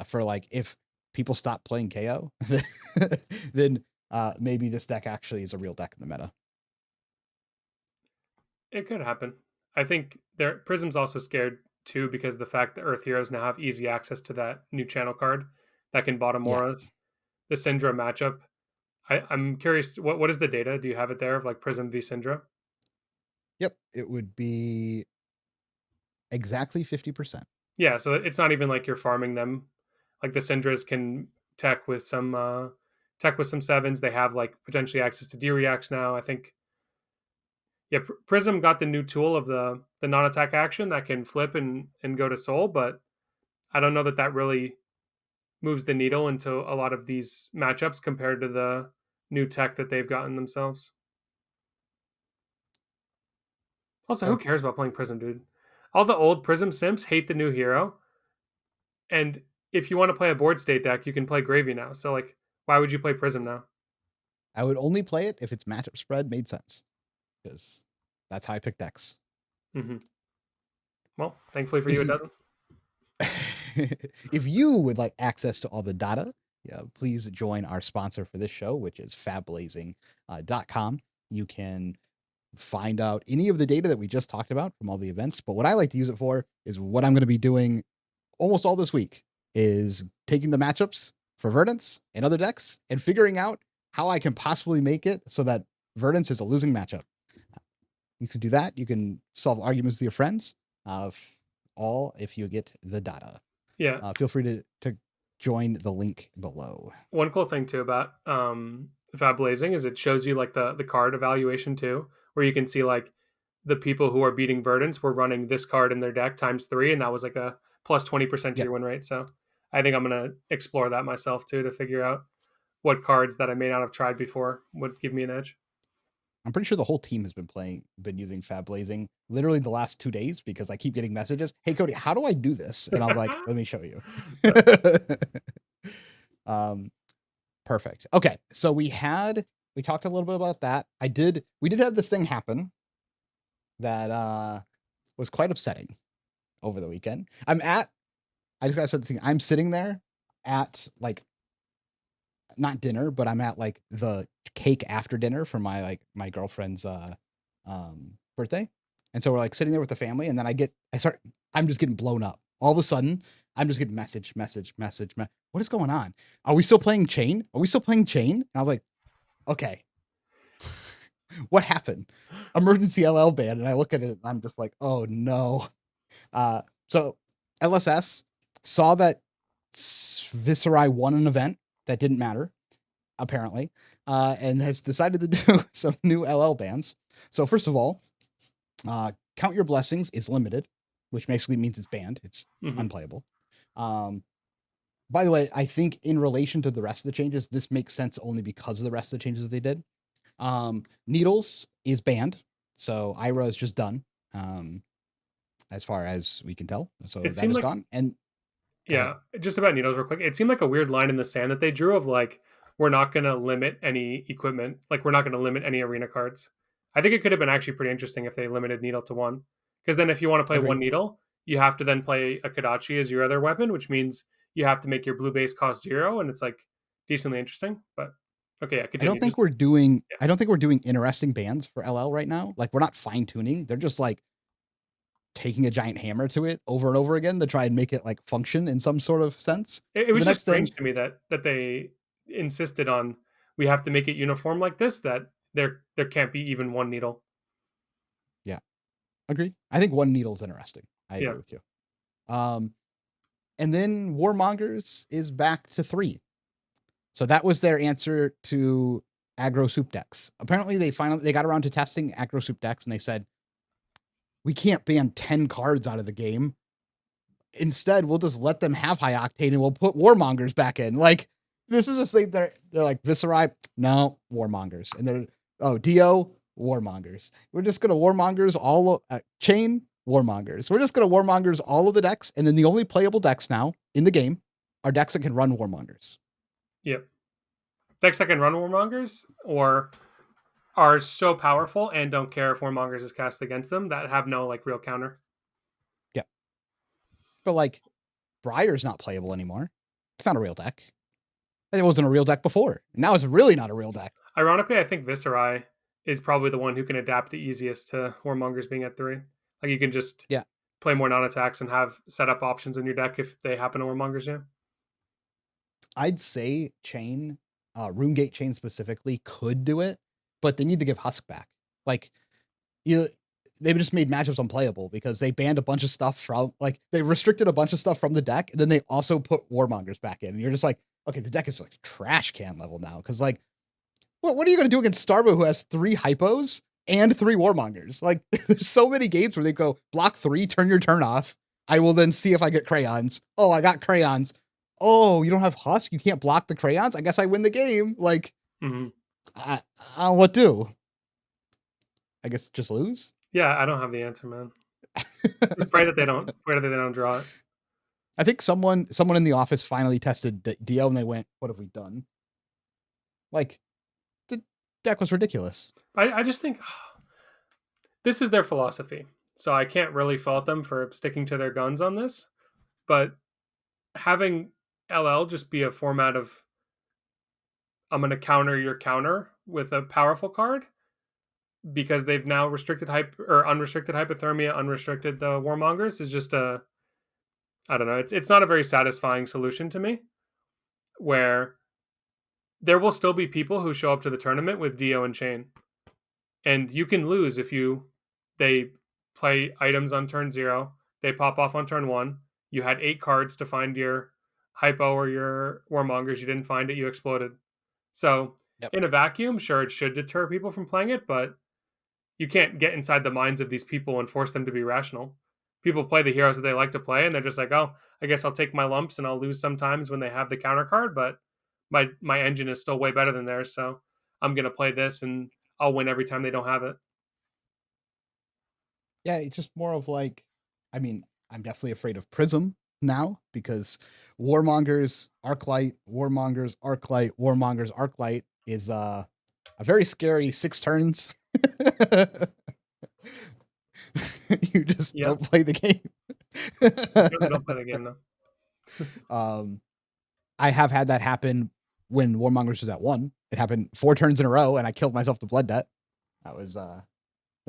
For like, if people stop playing KO, then maybe this deck actually is a real deck in the meta. It could happen. I think Prism's also scared too because of the fact that Earth Heroes now have easy access to that new channel card that can bottom auras. The Syndra matchup. I'm curious, what is the data? Do you have it there of like Prism v Syndra? Yep, it would be exactly 50%. Yeah, so it's not even like you're farming them. Like the Syndras can tech with some 7s. They have like potentially access to D-Reacts now. I think Prism got the new tool of the non-attack action that can flip and go to soul, but I don't know that that really moves the needle into a lot of these matchups compared to the new tech that they've gotten themselves. Also, who Okay. cares about playing Prism, dude? All the old Prism simps hate the new hero, and if you want to play a board state deck, you can play Gravy now. So like, why would you play Prism now? I would only play it if its matchup spread made sense, because that's how I pick decks. Hmm. Well, thankfully for you, If it you doesn't. if you would like access to all the data, yeah, please join our sponsor for this show, which is FABblazing.com. You can find out any of the data that we just talked about from all the events. But what I like to use it for is what I'm going to be doing almost all this week is taking the matchups for Verdance and other decks and figuring out how I can possibly make it so that Verdance is a losing matchup. You can do that. You can solve arguments with your friends. All if you get the data. Yeah. Feel free to join the link below. One cool thing too about FAB Blazing is it shows you like the card evaluation too, where you can see like the people who are beating Verdance were running this card in their deck times 3, and that was like a plus 20% to Yep. your win rate. So I think I'm gonna explore that myself too to figure out what cards that I may not have tried before would give me an edge. I'm pretty sure the whole team has been using Fab Blazing literally the last 2 days because I keep getting messages. Hey Cody, how do I do this? And I'm like, let me show you. um, perfect. Okay, so we talked a little bit about that. We did have this thing happen that was quite upsetting over the weekend. I just gotta say this thing. I'm sitting there at like not dinner, but I'm at like the cake after dinner for my girlfriend's birthday. And so we're like sitting there with the family, and then I'm just getting blown up. All of a sudden, I'm just getting message. What is going on? Are we still playing Chain? Are we still playing Chain? And I was like, okay. What happened? Emergency LL ban. And I look at it and I'm just like, oh no. So LSS saw that Viserai won an event that didn't matter, apparently, and has decided to do some new LL bans. So first of all, Count Your Blessings is limited, which basically means it's banned. It's unplayable. By the way, I think in relation to the rest of the changes, this makes sense only because of the rest of the changes they did. Needles is banned, so Ira is just done, as far as we can tell. So It that is seemed like gone. And yeah, just about Needles real quick. It seemed like a weird line in the sand that they drew of like, we're not going to limit any equipment. Like, we're not going to limit any arena cards. I think it could have been actually pretty interesting if they limited Needle to one. Because then if you want to play agreed. one Needle, you have to then play a Kodachi as your other weapon, which means you have to make your blue base cost 0. And it's like decently interesting. But okay, yeah, continue. I don't think we're doing interesting bans for LL right now. Like, we're not fine tuning. They're just like taking a giant hammer to it over and over again to try and make it like function in some sort of sense. It was just strange to me that they insisted on we have to make it uniform like this, that there can't be even one needle. Yeah, agreed. I think one needle is interesting. I agree Yeah. with you. And then Warmongers is back to 3. So that was their answer to aggro soup decks. Apparently they got around to testing aggro soup decks, and they said, we can't ban 10 cards out of the game. Instead, we'll just let them have high octane and we'll put Warmongers back in. Like, this is just like they're like Viserai, no, Warmongers. And they're Dio, Warmongers. We're just gonna Warmongers all Chain, Warmongers. We're just gonna Warmongers all of the decks, and then the only playable decks now in the game are decks that can run Warmongers. Yep. Decks that can run Warmongers or are so powerful and don't care if Warmongers is cast against them that have no like real counter. Yeah. But like Briar's not playable anymore. It's not a real deck. It wasn't a real deck before. Now it's really not a real deck. Ironically, I think Viserai is probably the one who can adapt the easiest to Warmongers being at 3. Like, you can just play more non-attacks and have setup options in your deck if they happen to Warmongers you. I'd say Chain, RuneGate Chain specifically, could do it, but they need to give Husk back. Like, they just made matchups unplayable because they banned a bunch of stuff from, like, they restricted a bunch of stuff from the deck, and then they also put Warmongers back in. And you're just like, okay, the deck is like trash can level now. Because, like, what are you going to do against Starvo, who has 3 hypos and 3 Warmongers? Like, there's so many games where they go block 3, turn your turn off, I will then see if I get crayons. Oh, I got crayons. Oh, you don't have husk? You can't block the crayons? I guess I win the game. Like, Hmm. what do? I guess just lose? Yeah, I don't have the answer, man. Just pray that they don't draw it. I think someone in the office finally tested the Dio and they went, what have we done? Like, the deck was ridiculous. I just think this is their philosophy. So I can't really fault them for sticking to their guns on this. But having LL just be a format of I'm going to counter your counter with a powerful card because they've now restricted or unrestricted hypothermia, unrestricted the warmongers is just I don't know. It's not a very satisfying solution to me. Where there will still be people who show up to the tournament with Dio and Chain, and you can lose if they play items on turn 0, they pop off on turn 1. You had 8 cards to find your hypo or your warmongers. You didn't find it. You exploded. So Yep. in a vacuum, sure, it should deter people from playing it, but you can't get inside the minds of these people and force them to be rational. People play the heroes that they like to play, and they're just like, oh, I guess I'll take my lumps and I'll lose sometimes when they have the counter card, but my engine is still way better than theirs, so I'm gonna play this and I'll win every time they don't have it. Yeah, it's just more of like, I mean, I'm definitely afraid of Prism now because Warmongers, Arclight, Warmongers, Arclight, Warmongers, Arclight is a very scary 6 turns. You just Yep. don't play the game. Don't play the game now. I have had that happen when Warmongers was at 1. It happened 4 turns in a row, and I killed myself to Blood Debt. That was that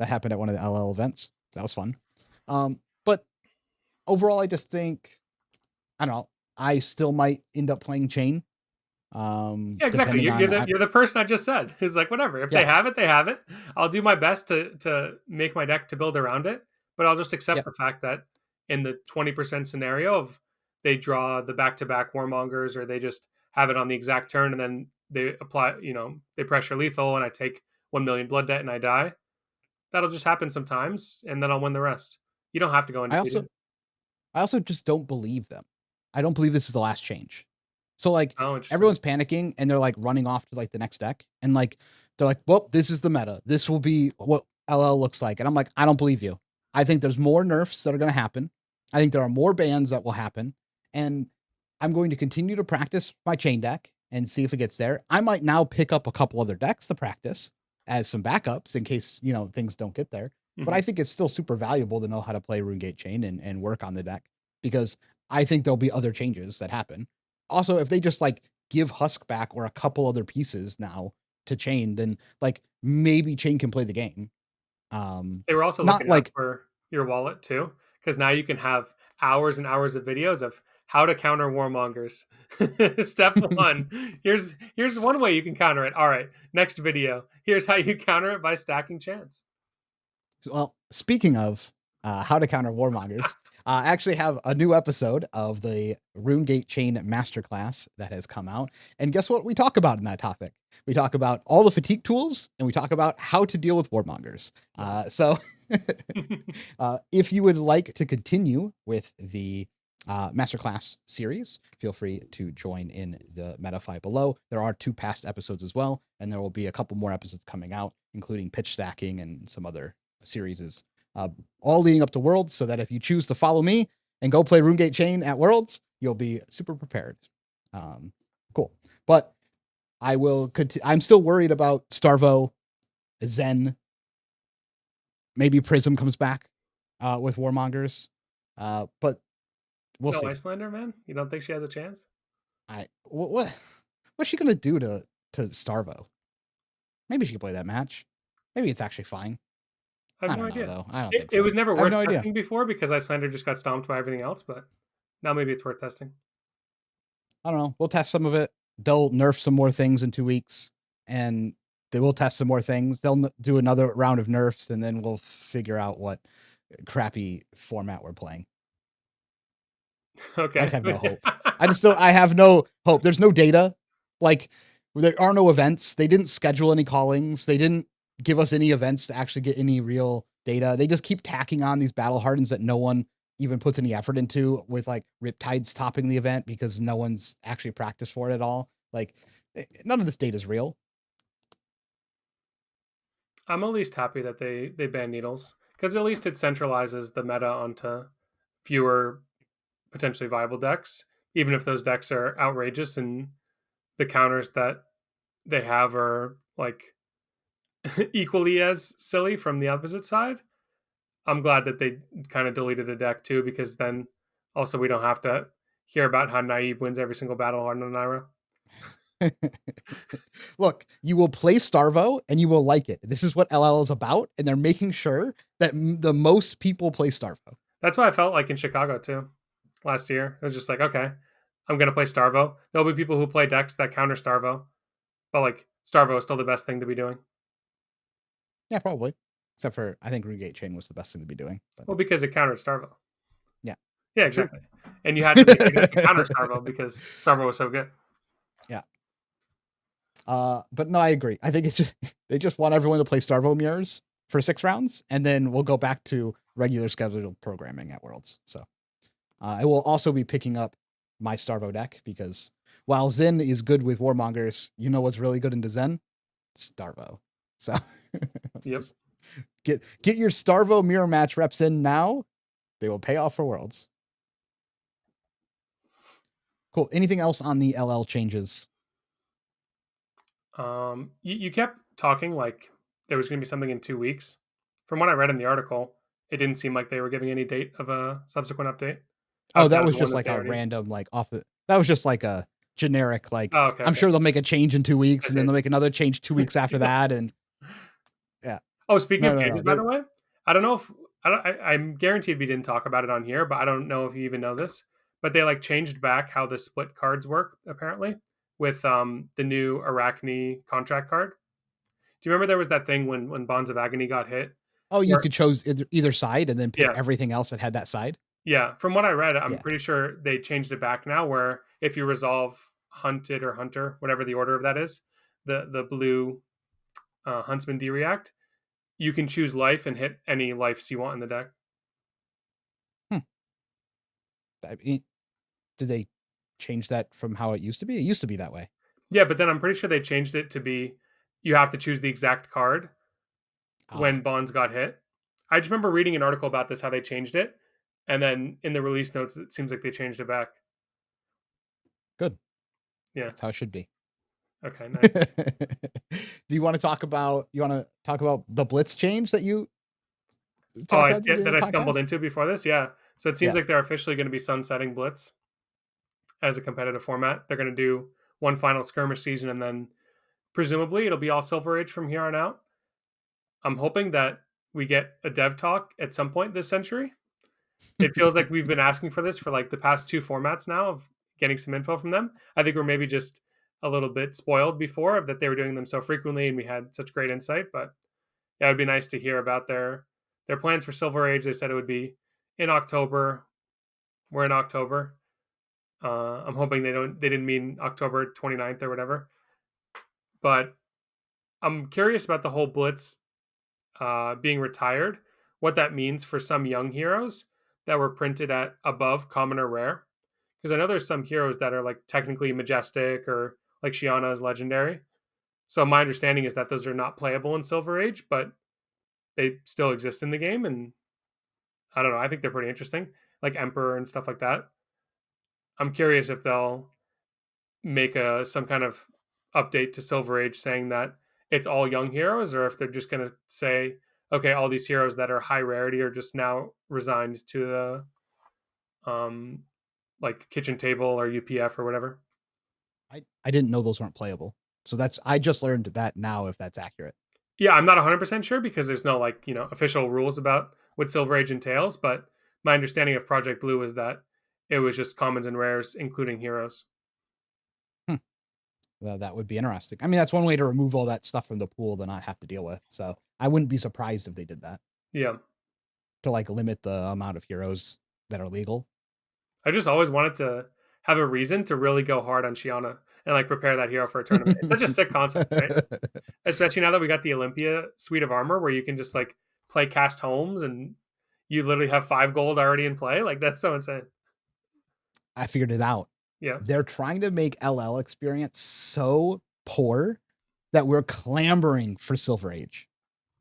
happened at one of the LL events. That was fun. But overall, I just think I don't know. I still might end up playing Chain. Yeah, exactly. Depending on You're the person I just said. Who's like, whatever. If they yeah, have it, they have it. I'll do my best to make my deck to build around it, but I'll just accept yeah. the fact that in the 20% scenario of they draw the back-to-back warmongers or they just have it on the exact turn and then they apply, they pressure lethal and I take 1 million blood debt and I die. That'll just happen sometimes and then I'll win the rest. You don't have to go I undefeated. also just don't believe them. I don't believe this is the last change. So like Oh, interesting. everyone's panicking and they're like running off to like the next deck and like they're like, well, this is the meta. This will be what LL looks like. And I'm like, I don't believe you. I think there's more nerfs that are going to happen. I think there are more bans that will happen. And I'm going to continue to practice my chain deck and see if it gets there. I might now pick up a couple other decks to practice as some backups in case, things don't get there. But I think it's still super valuable to know how to play RuneGate Chain and work on the deck because I think there'll be other changes that happen. Also, if they just like give Husk back or a couple other pieces now to Chain, then like maybe Chain can play the game. They were also Not looking out like for your wallet too, because now you can have hours and hours of videos of how to counter warmongers. Step 1. Here's one way you can counter it. All right, next video. Here's how you counter it by stacking chance. Well, speaking of how to counter warmongers, I actually have a new episode of the RuneGate Chain Masterclass that has come out. And guess what we talk about in that topic? We talk about all the fatigue tools and we talk about how to deal with warmongers. So if you would like to continue with the masterclass series, feel free to join in the MetaFi below. There are 2 past episodes as well, and there will be a couple more episodes coming out, including pitch stacking and some other series, all leading up to Worlds, so that if you choose to follow me and go play RuneGate Chain at Worlds, you'll be super prepared. Cool. But I will I'm still worried about Starvo, Zen, maybe Prism comes back with Warmongers. But we'll No see. Icelander, man? You don't think she has a chance? What's she gonna do to Starvo? Maybe she can play that match. Maybe it's actually fine. I have I no don't know idea. though. I don't think It so. was never I have worth no idea. testing before because Icelander just got stomped by everything else, but now maybe it's worth testing. I don't know. We'll test some of it. They'll nerf some more things in 2 weeks, and they will test some more things. They'll do another round of nerfs, and then we'll figure out what crappy format we're playing. I Okay. just have no hope. I have no hope. There's no data. Like there are no events. They didn't schedule any callings. They didn't give us any events to actually get any real data. They just keep tacking on these battle hardens that no one even puts any effort into, with like Riptides topping the event because no one's actually practiced for it at all. Like, none of this data is real. I'm at least happy that they ban needles because at least it centralizes the meta onto fewer potentially viable decks, even if those decks are outrageous and the counters that they have are like equally as silly from the opposite side. I'm glad that they kind of deleted a deck too, because then also we don't have to hear about how Naive wins every single battle on Naira. Look, you will play Starvo and you will like it. This is what LL is about, and they're making sure that the most people play Starvo. That's what I felt like in Chicago too last year. It was just like, okay, I'm going to play Starvo. There'll be people who play decks that counter Starvo, but like Starvo is still the best thing to be doing. Yeah, probably. Except for, I think Rugate Chain was the best thing to be doing. But Well, because it countered Starvo. yeah. Yeah, exactly. And you had to make a deck to counter Starvo because Starvo was so good. Yeah. But no, I agree. I think it's just they just want everyone to play Starvo mirrors for 6 rounds, and then we'll go back to regular scheduled programming at Worlds. So I will also be picking up my Starvo deck because while Zen is good with Warmongers, you know what's really good into Zen? Starvo. So Yep. get your Starvo mirror match reps in now. They will pay off for Worlds. Cool. Anything else on the LL changes? You kept talking like there was going to be something in 2 weeks. From what I read in the article, it didn't seem like they were giving any date of a subsequent update. Oh, that Outside of was the one just that like they a already. random, like off the. That was just like a generic, like, Oh, okay. I'm sure they'll make a change in 2 weeks, I and then see. they'll make another change 2 weeks after Yeah. that, and yeah, Oh, speaking no, of no, changes, no. by the way, I don't know if I'm guaranteed we didn't talk about it on here, but I don't know if you even know this. But they like changed back how the split cards work apparently with the new Arachne contract card. Do you remember there was that thing when Bonds of Agony got hit? Oh, you Where could choose either side and then pick yeah, everything else that had that side. yeah. From what I read, I'm Yeah. pretty sure they changed it back now. Where if you resolve Hunted or Hunter, whatever the order of that is, the blue Huntsman D react, you can choose life and hit any lives you want in the deck. Hmm. I mean, did they change that from how it used to be? It used to be that way. Yeah, but then I'm pretty sure they changed it to be you have to choose the exact card Ah, when Bonds got hit. I just remember reading an article about this, how they changed it, and then in the release notes, it seems like they changed it back. good. Yeah. That's how it should be. Okay. Do Nice. you want to talk about? You want to talk about the Blitz change that you Oh, talked about at the beginning that of I the stumbled podcast? into before this. Yeah. So it seems Yeah. like they're officially going to be sunsetting Blitz as a competitive format. They're going to do one final skirmish season, and then presumably it'll be all Silver Age from here on out. I'm hoping that we get a dev talk at some point this century. It feels like we've been asking for this for like the past 2 formats now of getting some info from them. I think we're maybe just a little bit spoiled before that they were doing them so frequently and we had such great insight. But yeah, it would be nice to hear about their plans for Silver Age. They said it would be in October. We're in October. I'm hoping they didn't mean October 29th or whatever. But I'm curious about the whole Blitz being retired, what that means for some young heroes that were printed at above common or rare. Because I know there's some heroes that are like technically majestic or like Shiana is legendary. So my understanding is that those are not playable in Silver Age, but they still exist in the game. And I don't know. I think they're pretty interesting, like Emperor and stuff like that. I'm curious if they'll make a some kind of update to Silver Age saying that it's all young heroes, or if they're just going to say, okay, all these heroes that are high rarity are just now resigned to the like kitchen table or UPF or whatever. I didn't know those weren't playable. So I just learned that now, if that's accurate. Yeah, I'm not 100% sure because there's no like, official rules about what Silver Age entails, but my understanding of Project Blue is that it was just commons and rares, including heroes. Hmm. Well, that would be interesting. I mean, that's one way to remove all that stuff from the pool to not have to deal with. So I wouldn't be surprised if they did that Yeah. to like limit the amount of heroes that are legal. I just always wanted to have a reason to really go hard on Shiana and like prepare that hero for a tournament. It's such a sick concept, right? Especially now that we got the Olympia suite of armor where you can just like play cast homes and you literally have 5 gold already in play. Like that's so insane. I figured it out. Yeah. They're trying to make LL experience so poor that we're clamoring for Silver Age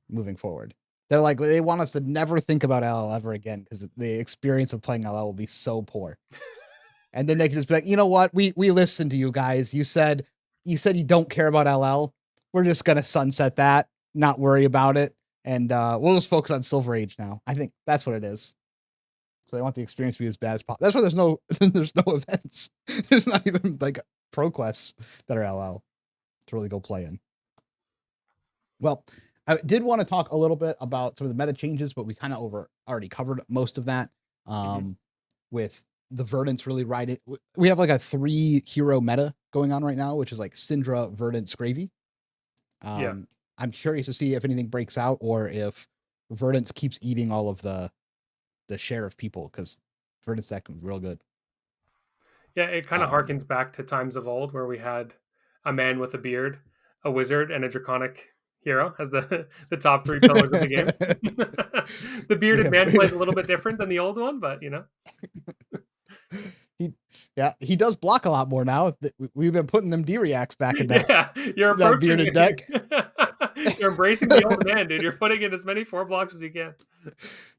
moving forward. They're like, they want us to never think about LL ever again because the experience of playing LL will be so poor. And then they can just be like, you know what? We listened to you guys. You said you don't care about LL. We're just gonna sunset that, not worry about it, and we'll just focus on Silver Age now. I think that's what it is. So they want the experience to be as bad as possible. That's why there's no events. There's not even like pro quests that are LL to really go play in. Well, I did want to talk a little bit about some of the meta changes, but we kind of already covered most of that. With the Verdance really riding, we have like a 3 hero meta going on right now, which is like Syndra, Verdance, Gravy. Yeah. I'm curious to see if anything breaks out or if Verdance keeps eating all of the share of people, because Verdance deck is real good. Yeah, it kind of harkens back to times of old where we had a man with a beard, a wizard, and a draconic hero as the top 3 pillars of the game. The bearded man plays a little bit different than the old one, but you know. He does block a lot more now. We've been putting them D-reacts back in that. Yeah, you're approaching that bearded deck. You're embracing the old man, dude. You're putting in as many 4 blocks as you can.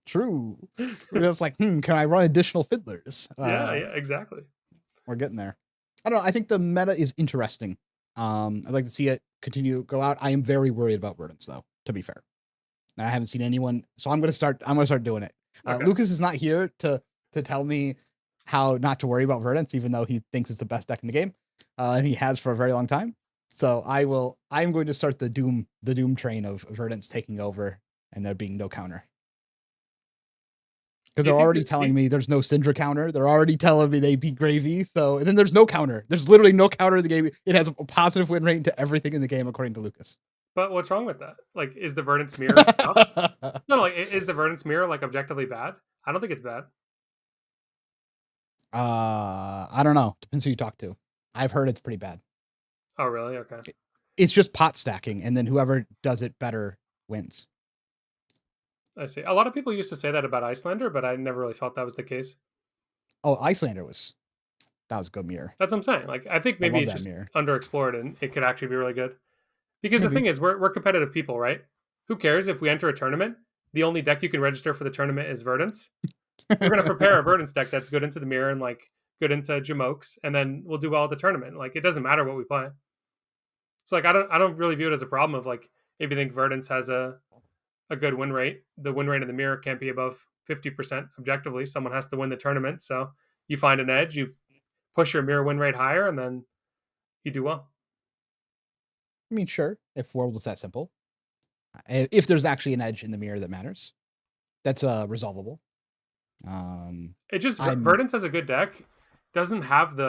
True. We're just like, can I run additional fiddlers? Yeah, exactly. We're getting there. I don't know. I think the meta is interesting. I'd like to see it continue to go out. I am very worried about Verdance, though, to be fair. I haven't seen anyone, so I'm gonna start doing it. Okay. Lucas is not here to tell me how not to worry about Verdance, even though he thinks it's the best deck in the game. And he has for a very long time. So I'm going to start the doom train of Verdance taking over and there being no counter. Because they're already telling me there's no Syndra counter. They're already telling me they beat Gravy. So, and then there's no counter. There's literally no counter in the game. It has a positive win rate to everything in the game, according to Lucas. But what's wrong with that? Like, is the Verdance mirror stuff? No, like, is the Verdance mirror like objectively bad? I don't think it's bad. I don't know. Depends who you talk to. I've heard it's pretty bad. Oh, really? Okay. It's just pot stacking, and then whoever does it better wins. I see. A lot of people used to say that about Icelander, but I never really felt that was the case. Oh, Icelander that was a good mirror. That's what I'm saying. Like, I think maybe it's just underexplored, and it could actually be really good. Because the thing is, we're competitive people, right? Who cares if we enter a tournament? The only deck you can register for the tournament is Verdance. We're going to prepare a Verdance deck that's good into the mirror and like good into Jamokes, and then we'll do well at the tournament. Like, it doesn't matter what we play. So like, I don't really view it as a problem of like, if you think Verdance has a good win rate, the win rate in the mirror can't be above 50% objectively. Someone has to win the tournament. So you find an edge, you push your mirror win rate higher, and then you do well. I mean, sure, if World was that simple. If there's actually an edge in the mirror that matters, that's resolvable. It just Verdance has a good deck. Doesn't have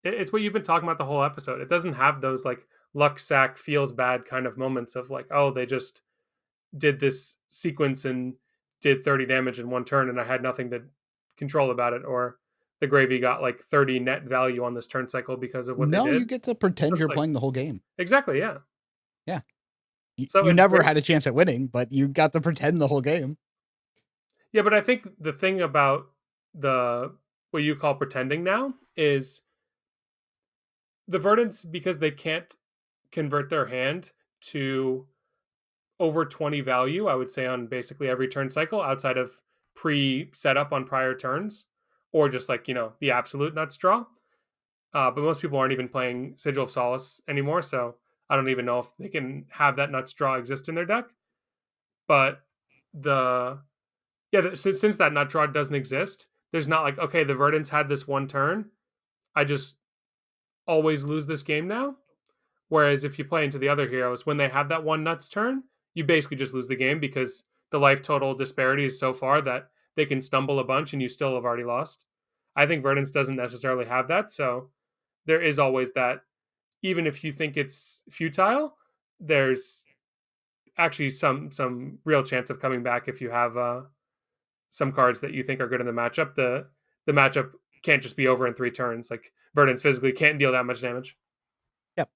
it's what you've been talking about the whole episode. It doesn't have those like luck sack feels bad kind of moments of like, oh, they just did this sequence and did 30 damage in one turn and I had nothing to control about it, or the Gravy got like 30 net value on this turn cycle because of what they did. No, you get to pretend you're playing the whole game. Exactly, yeah. Yeah. You never had a chance at winning, but you got to pretend the whole game. Yeah, but I think the thing about what you call pretending now is the Verdance, because they can't convert their hand to over 20 value, I would say, on basically every turn cycle outside of pre-setup on prior turns, or just like, the absolute nuts draw. But most people aren't even playing Sigil of Solace anymore, so I don't even know if they can have that nuts draw exist in their deck. But since that nut draw doesn't exist, there's not like, okay, the Verdance had this one turn, I just always lose this game now. Whereas if you play into the other heroes, when they have that one nuts turn, you basically just lose the game because the life total disparity is so far that they can stumble a bunch and you still have already lost. I think Verdance doesn't necessarily have that, so there is always that. Even if you think it's futile, there's actually some real chance of coming back if you have some cards that you think are good in the matchup. The matchup can't just be over in 3 turns. Like, Verdance physically can't deal that much damage. Yep.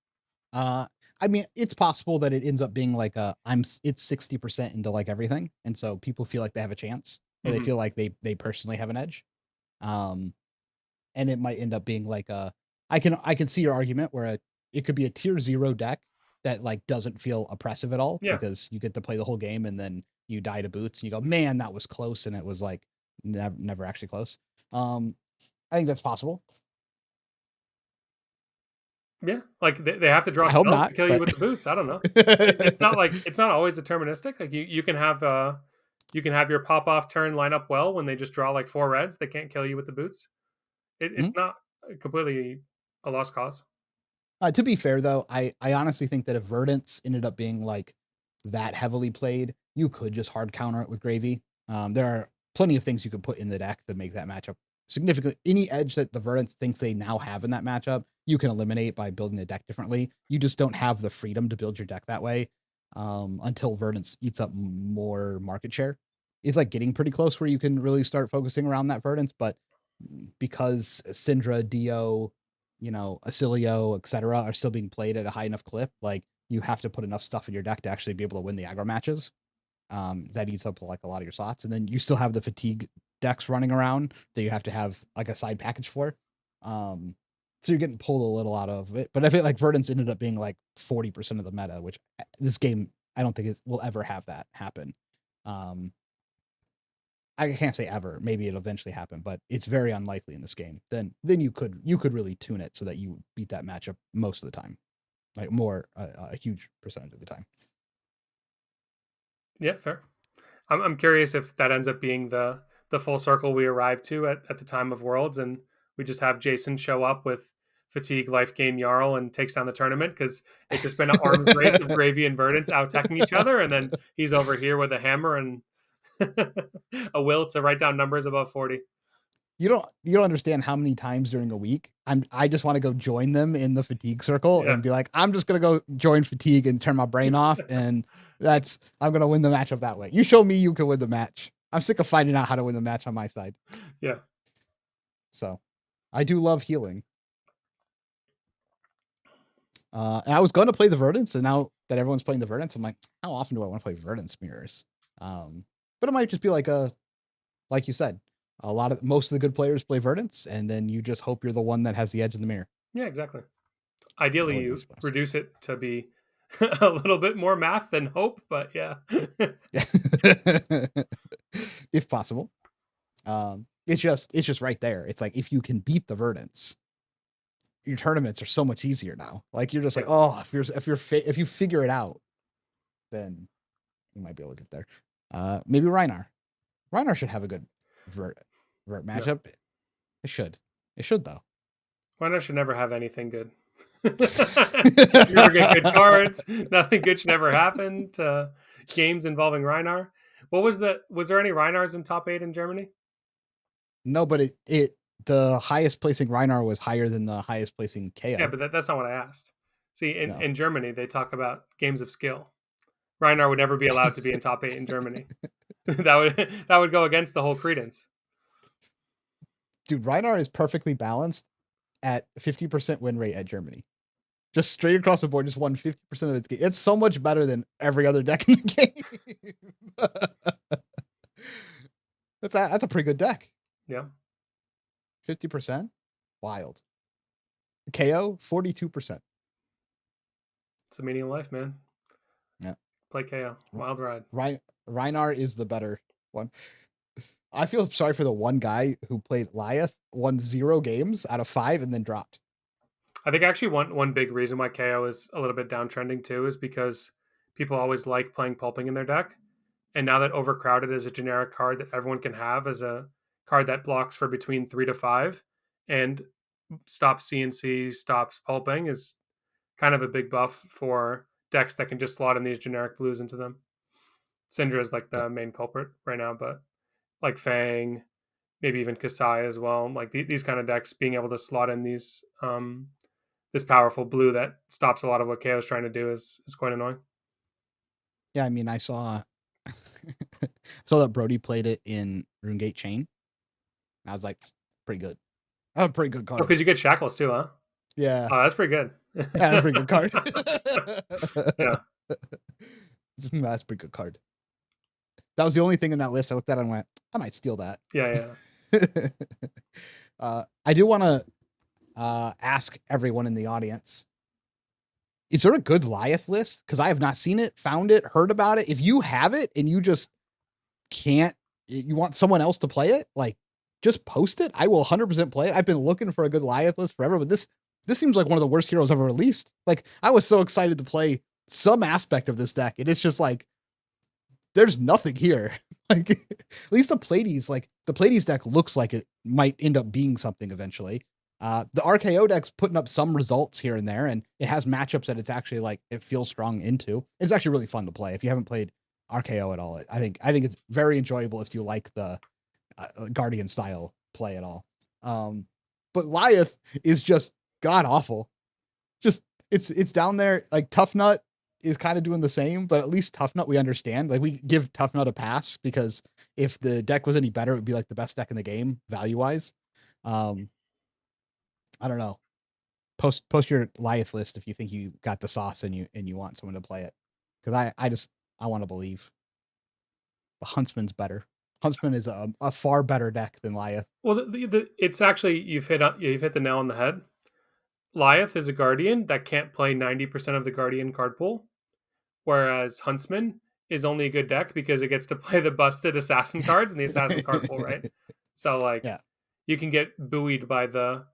I mean, it's possible that it ends up being like it's 60% into like everything, and so people feel like they have a chance. where they Mhm. feel like they personally have an edge. Um, and it might end up being like I can see your argument where it could be a tier 0 deck that like doesn't feel oppressive at all Yeah. because you get to play the whole game and then you die to boots and you go, man, that was close, and it was like never actually close. I think that's possible. Yeah, like they have to draw I hope spells to not, kill you but with the boots. I don't know. It's not like it's not always deterministic. Like you can have your pop off turn line up well when they just draw like 4 reds. They can't kill you with the boots. Mhm. It's not completely a lost cause. To be fair though, I honestly think that if Verdance ended up being like that heavily played, you could just hard counter it with Gravy. There are plenty of things you could put in the deck that make that matchup significantly. Any edge that the Verdance thinks they now have in that matchup, you can eliminate by building the deck differently. You just don't have the freedom to build your deck that way until Verdance eats up more market share. It's like getting pretty close where you can really start focusing around that Verdance, but because Syndra, Dio, Acilio, etc., are still being played at a high enough clip, like you have to put enough stuff in your deck to actually be able to win the aggro matches. That eats up like a lot of your slots, and then you still have the fatigue decks running around that you have to have like a side package for. So you're getting pulled a little out of it. But I feel like Verdance ended up being like 40% of the meta, which this game I don't think will ever have that happen. Um, I can't say ever. Maybe it'll eventually happen, but it's very unlikely in this game. Then you could really tune it so that you beat that matchup most of the time, like more a huge percentage of the time. Yeah, fair. I'm curious if that ends up being the full circle we arrive to at the time of Worlds, and we just have Jason show up with fatigue, life gain, Jarl, and takes down the tournament because it's just been an arms race of Gravy and Verdance out teching each other, and then he's over here with a hammer and a will to write down numbers above 40. You don't understand how many times during a week I just want to go join them in the fatigue circle Yeah. and be like, I'm just gonna go join fatigue and turn my brain off, and I'm gonna win the matchup that way. You show me you can win the match. I'm sick of finding out how to win the match on my side. Yeah. So I do love healing. And I was going to play the Verdance, and now that everyone's playing the Verdance, I'm like, how often do I want to play Verdance mirrors? But it might just be like like you said, most of the good players play Verdance, and then you just hope you're the one that has the edge in the mirror. Yeah, exactly. I Ideally, wouldn't be you surprised. reduce it to be a little bit more math than hope, but yeah. Yeah. If possible. It's just right there. It's like if you can beat the Verdance, your tournaments are so much easier now. Like you're just like, Yeah. oh, if you figure it out, then you might be able to get there. Maybe Reinar. Reinar should have a good vert No. matchup. It should. It should though. Why should never have anything good? You never get good cards. Nothing good should ever happen to games involving Reinar. Was there any Reinars in top 8 in Germany? No, but the highest placing Reinar was higher than the highest placing Yeah, KO. but that's not what I asked. See, No. in Germany, they talk about games of skill. Reinar would never be allowed to be in top 8 in Germany. that would go against the whole credence. Dude, Reinar is perfectly balanced at 50% win rate at Germany. Just straight across the board, just won 50% of its game. It's so much better than every other deck in the game. That's a pretty good deck. Yeah. 50%? Wild. KO, 42%. It's the meaning of life, man. Yeah. Play KO. Wild ride. Reinar is the better one. I feel sorry for the one guy who played Lyeth, won 0 games out of 5, and then dropped. I think actually one big reason why KO is a little bit downtrending too is because people always like playing pulping in their deck. And now that Overcrowded is a generic card that everyone can have as a card that blocks for between 3 to 5 and stops CNC, stops pulping, is kind of a big buff for decks that can just slot in these generic blues into them. Syndra is like Yeah. the main culprit right now, but like Fang, maybe even Kasai as well. Like these kind of decks being able to slot in these this powerful blue that stops a lot of what KO is trying to do is quite annoying. Yeah, I mean, I saw that Brody played it in RuneGate Chain. I was like, pretty good. That's a pretty good Oh, card. because you get shackles too, huh? Yeah. Oh, that's pretty good. Yeah, that's a pretty good card. Yeah. That's a pretty good card. That was the only thing in that list I looked at and went, I might steal that. Yeah. I do want to ask everyone in the audience, is there a good Goliath list? Because I have not seen it, found it, heard about it. If you have it and you just can't, you want someone else to play it, like just post it. I will 100% play it. I've been looking for a good Goliath list forever, but this seems like one of the worst heroes ever released. Like I was so excited to play some aspect of this deck, and it's just like there's nothing here. Like at least the Pleiades deck looks like it might end up being something eventually. The RKO deck's putting up some results here and there, and it has matchups that it's actually like it feels strong into. It's actually really fun to play. If you haven't played RKO at all, I think it's very enjoyable if you like the Guardian style play at all. But Goliath is just god awful. Just it's down there. Like Tough Nut is kind of doing the same, but at least Tough Nut we understand. Like we give Tough Nut a pass because if the deck was any better, it would be like the best deck in the game value wise. I don't know. Post your Goliath list if you think you got the sauce and you want someone to play it. Because I want to believe the Huntsman's better. Huntsman is a far better deck than Goliath. Well, it's actually you've hit the nail on the head. Goliath is a Guardian that can't play 90% of the Guardian card pool, whereas Huntsman is only a good deck because it gets to play the busted assassin cards in the assassin card pool, right? So like, yeah. You can get buoyed by the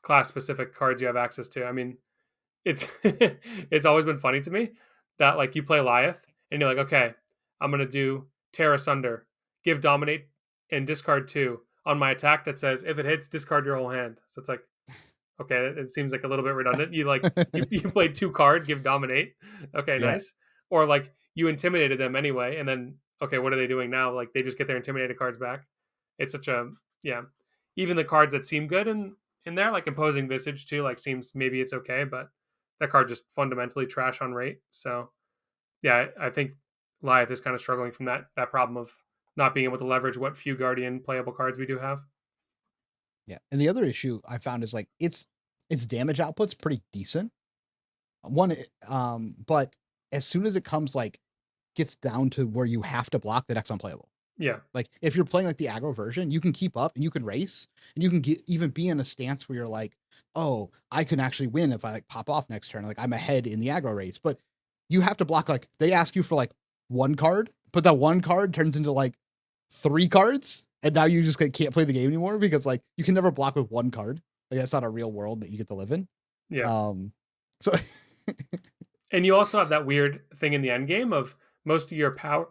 class specific cards you have access to. I mean, it's it's always been funny to me that like you play Goliath and you're like, okay, I'm gonna do Tear Asunder, give Dominate, and discard 2 on my attack that says if it hits, discard your whole hand. So it's like, okay, it seems like a little bit redundant. You like you played 2 cards, give Dominate. Okay, Yeah. nice. Or like you intimidated them anyway, and then okay, what are they doing now? Like they just get their intimidated cards back. It's such a even the cards that seem good in there, like Imposing Visage too, like seems maybe it's okay, but that card just fundamentally trash on rate. So yeah, I think Goliath is kind of struggling from that problem of not being able to leverage what few Guardian playable cards we do have. Yeah, and the other issue I found is like its damage output's pretty decent. But as soon as it comes like gets down to where you have to block, the deck's unplayable. Yeah. Like if you're playing like the aggro version, you can keep up and you can race and you can even be in a stance where you're like, oh, I can actually win if I like pop off next turn. Like I'm ahead in the aggro race, but you have to block. Like they ask you for like 1 card, but that 1 card turns into like 3 cards. And now you just can't play the game anymore because like you can never block with 1 card. Like that's not a real world that you get to live in. Yeah. So and you also have that weird thing in the end game of most of your power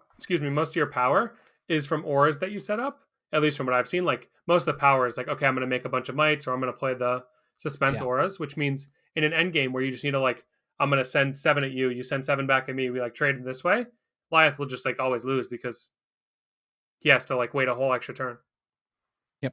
is from auras that you set up, at least from what I've seen. Like most of the power is like, okay, I'm going to make a bunch of mites or I'm going to play the suspense auras, which means in an end game where you just need to like, I'm going to send 7 at you, you send 7 back at me, we like trade it this way. Goliath will just like always lose because he has to like wait a whole extra turn. Yep.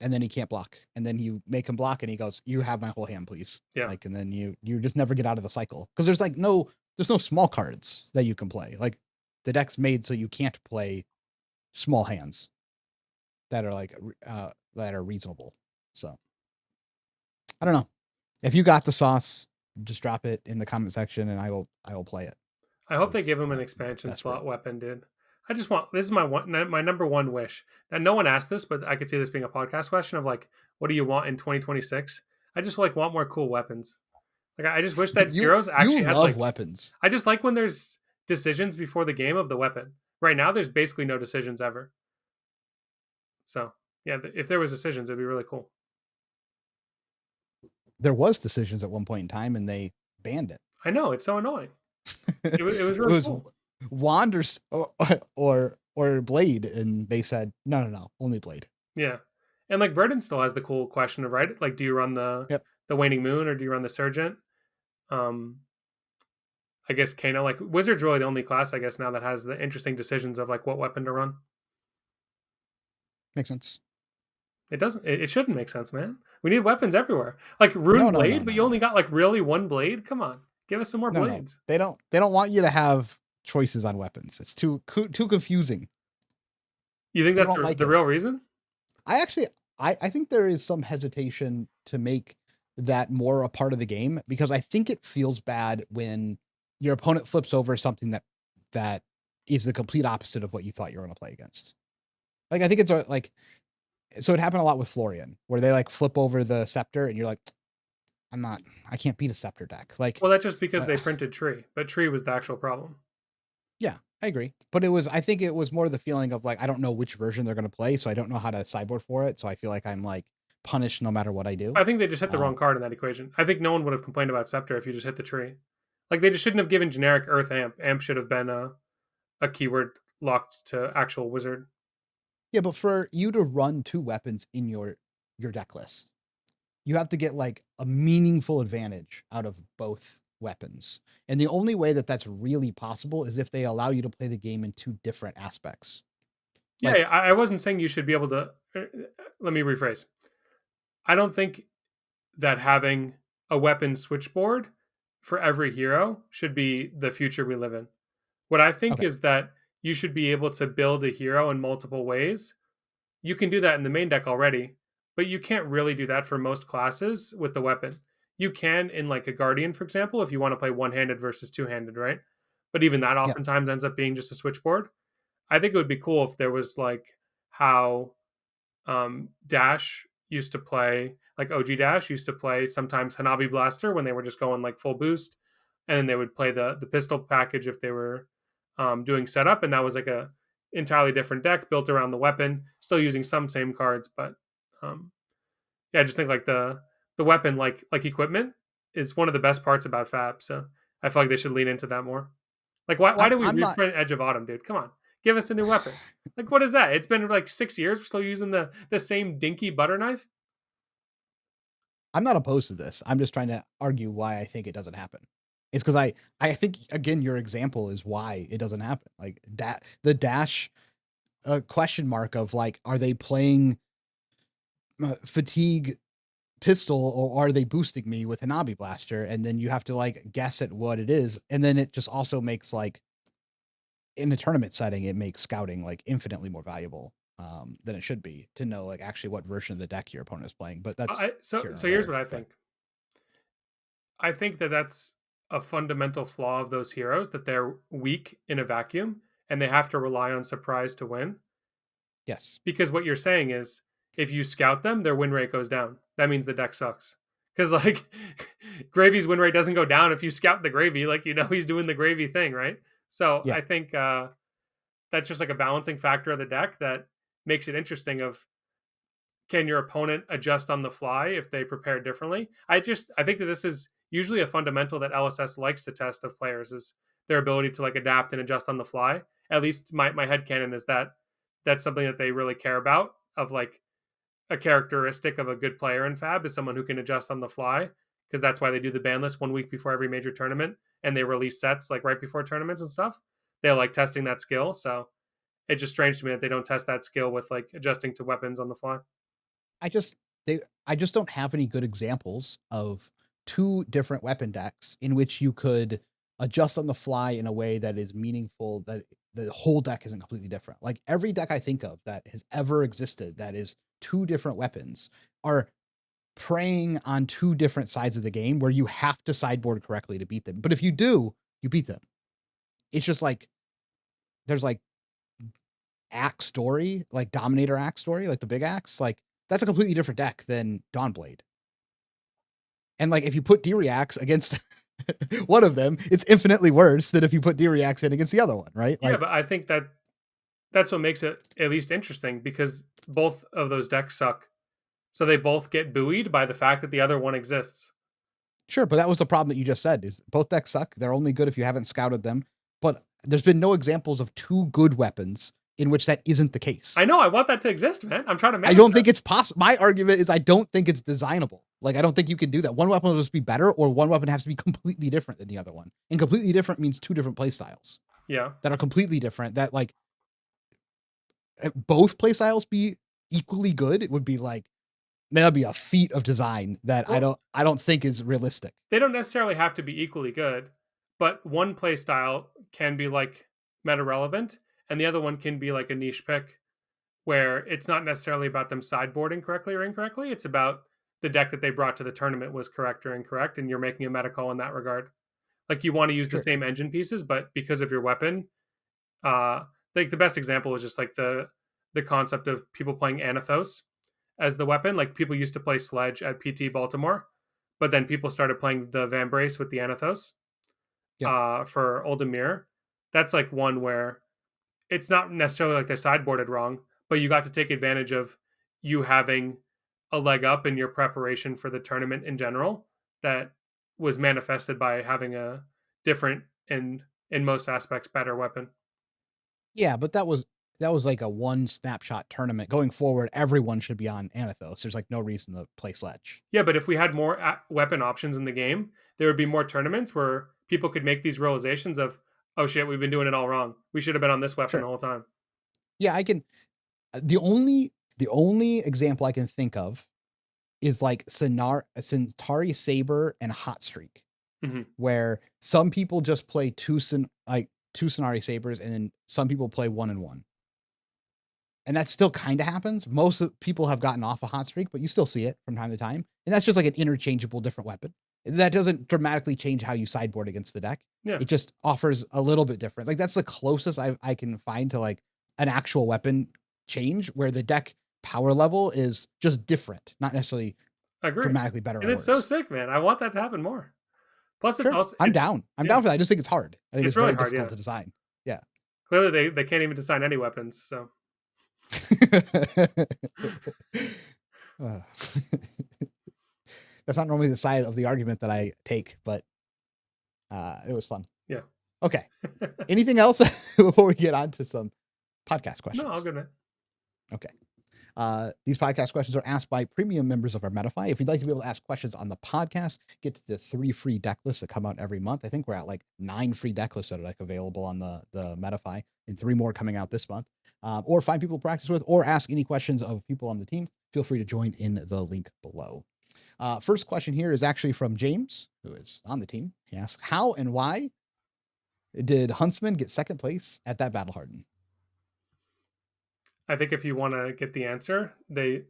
And then he can't block. And then you make him block and he goes, you have my whole hand, please. Yeah. Like, and then you just never get out of the cycle. Because there's no small cards that you can play. Like the deck's made so you can't play small hands that are like that are reasonable. So I don't know. If you got the sauce, just drop it in the comment section and I will play it. I hope they give him an expansion slot weapon, dude. I just want, this is my number one wish. And no one asked this, but I could see this being a podcast question of like, what do you want in 2026? I just like want more cool weapons. Like I just wish that heroes actually had like weapons. I just like when there's decisions before the game of the weapon. Right now, there's basically no decisions ever. So yeah, if there was decisions, it'd be really cool. There was decisions at one point in time, and they banned it. I know, it's so annoying. It was really cool. Wand or blade, and they said no, only blade. Yeah, and like Verdance still has the cool question of right, like do you run the Waning Moon or do you run the Surgent? I guess Kano, like Wizard's really the only class I guess now that has the interesting decisions of like what weapon to run. Makes sense. It doesn't. It shouldn't make sense, man. We need weapons everywhere. Like Rune Blade, but you only got like really 1 blade. Come on, give us some more blades. No. They don't want you to have choices on weapons. It's too confusing. You think that's the real reason? I think there is some hesitation to make that more a part of the game because I think it feels bad when your opponent flips over something that is the complete opposite of what you thought you were going to play against. Like, I think it's like, so it happened a lot with Florian, where they like flip over the scepter, and you're like, I can't beat a scepter deck. Like, Well, that's just because uh, they printed tree, but tree was the actual problem. yeah, I agree. But I think it was more the feeling of like, I don't know which version they're going to play, so I don't know how to sideboard for it. So I feel like I'm like punished no matter what I do. I think they just hit the Uh, wrong card in that equation. I think no one would have complained about Scepter if you just hit the tree. Like they just shouldn't have given generic Earth Amp. Amp should have been a keyword locked to actual wizard. yeah, but for you to run 2 weapons in your deck list, you have to get like a meaningful advantage out of both weapons. And the only way that that's really possible is if they allow you to play the game in 2 different aspects. Yeah, Like, I wasn't saying you should be able to. Let me rephrase. I don't think that having a weapon switchboard for every hero should be the future we live in. What I think okay, is that you should be able to build a hero in multiple ways. You can do that in the main deck already, but you can't really do that for most classes with the weapon. You can in like a Guardian, for example, if you want to play one-handed versus two-handed, right? But even that yeah, oftentimes ends up being just a switchboard. I think it would be cool if there was like how Dash used to play, like OG Dash used to play sometimes Hanabi Blaster when they were just going like full boost, and then they would play the pistol package if they were doing setup, and that was like a entirely different deck built around the weapon, still using some same cards, but um, yeah, I just think like the weapon like equipment is one of the best parts about FAB. So I feel like they should lean into that more. Like why do we I'm not reprint Edge of Autumn, dude? Come on, give us a new weapon. Like what is that? It's been like 6 years. We're still using the same dinky butter knife. I'm not opposed to this. I'm just trying to argue why I think it doesn't happen. It's because I think again your example is why it doesn't happen. Like that the dash question mark of like, are they playing fatigue pistol or are they boosting me with Hanabi Blaster? And then you have to like guess at what it is. And then it just also makes like in a tournament setting, it makes scouting like infinitely more valuable than it should be to know like actually what version of the deck your opponent is playing. But that's I so here or so here's there. what I But think. I think that that's a fundamental flaw of those heroes that they're weak in a vacuum and they have to rely on surprise to win. yes, Because what you're saying is if you scout them, their win rate goes down. That means the deck sucks. Because like Gravy's win rate doesn't go down if you scout the Gravy, like you know he's doing the Gravy thing, right? So yeah. I think that's just like a balancing factor of the deck that makes it interesting. Of can your opponent adjust on the fly if they prepare differently? I think that this is usually a fundamental that LSS likes to test of players is their ability to like adapt and adjust on the fly. At least my headcanon is that that's something that they really care about of like a characteristic of a good player in Fab is someone who can adjust on the fly because that's why they do the ban list 1 week before every major tournament and they release sets like right before tournaments and stuff. They like testing that skill. So it's just strange to me that they don't test that skill with like adjusting to weapons on the fly. I just I just don't have any good examples of 2 different weapon decks in which you could adjust on the fly in a way that is meaningful, that the whole deck isn't completely different. Like every deck I think of that has ever existed that is 2 different weapons are preying on 2 different sides of the game where you have to sideboard correctly to beat them. But if you do, you beat them. It's just like there's like axe story, like Dominator axe story, like the big axe, like that's a completely different deck than Dawnblade. And like if you put D-Reacts against one of them, it's infinitely worse than if you put D-Reacts in against the other one, right? Yeah, Like, but I think that that's what makes it at least interesting because both of those decks suck. So they both get buoyed by the fact that the other one exists. sure, but that was the problem that you just said is both decks suck. They're only good if you haven't scouted them. But there's been no examples of 2 good weapons in which that isn't the case. I know I want that to exist, man. I'm trying to I manage don't that. think it's possible. My argument is I don't think it's designable. Like, I don't think you can do that. One weapon will just be better, or one weapon has to be completely different than the other one. And completely different means 2 different play styles Yeah. that are completely different. That like both play styles be equally good. It would be like that'd be a feat of design that Well, I don't think is realistic. they don't necessarily have to be equally good, but one play style can be like meta relevant, and the other one can be like a niche pick where it's not necessarily about them sideboarding correctly or incorrectly. It's about the deck that they brought to the tournament was correct or incorrect, and you're making a meta call in that regard. Like you want to use the Sure. same engine pieces, but because of your weapon, uh, like the best example is just like the concept of people playing Anathos as the weapon. Like people used to play Sledge at PT Baltimore, but then people started playing the Van Brace with the Anathos Yep. for Oldemir. That's like one where it's not necessarily like they sideboarded wrong, but you got to take advantage of you having a leg up in your preparation for the tournament in general that was manifested by having a different and in most aspects better weapon. Yeah, but that was like a one snapshot tournament. Going forward, everyone should be on Anathos. There's like no reason to play Sledge. Yeah, but if we had more weapon options in the game, there would be more tournaments where people could make these realizations of, oh shit, we've been doing it all wrong. We should have been on this weapon Sure. the whole time. Yeah, I can. The only example I can think of is like Centauri Saber and Hot Streak, Hmm. where some people just play two Centauri Sabers, and then some people play 1 and 1. And that still kind of happens. Most people have gotten off a hot streak, but you still see it from time to time. And that's just like an interchangeable different weapon. That doesn't dramatically change how you sideboard against the deck. Yeah, It just offers a little bit different. Like that's the closest I can find to like an actual weapon change where the deck power level is just different, not necessarily I agree. dramatically better And or it's so worse. sick, man. I want that to happen more. Plus, it's Sure, also I'm down. I'm yeah, down for that. I just think it's hard. I think it's it's really very hard. difficult Yeah, to design. Yeah. clearly they can't even design any weapons. So Uh, That's not normally the side of the argument that I take, but it was fun. yeah. Okay. Anything else before we get on to some podcast No, all questions? good, man. Okay. These podcast questions are asked by premium members of our Metafy. If you'd like to be able to ask questions on the podcast, get to the 3 free deck lists that come out every month. I think we're at like 9 free deck lists that are like available on the Metafy, and 3 more coming out this month. Or find people to practice with, or ask any questions of people on the team. Feel free to join in the link below. First question here is actually from James, who is on the team. He asks, how and why did Huntsman get second place at that Battle Harden? I think if you want to get the answer, the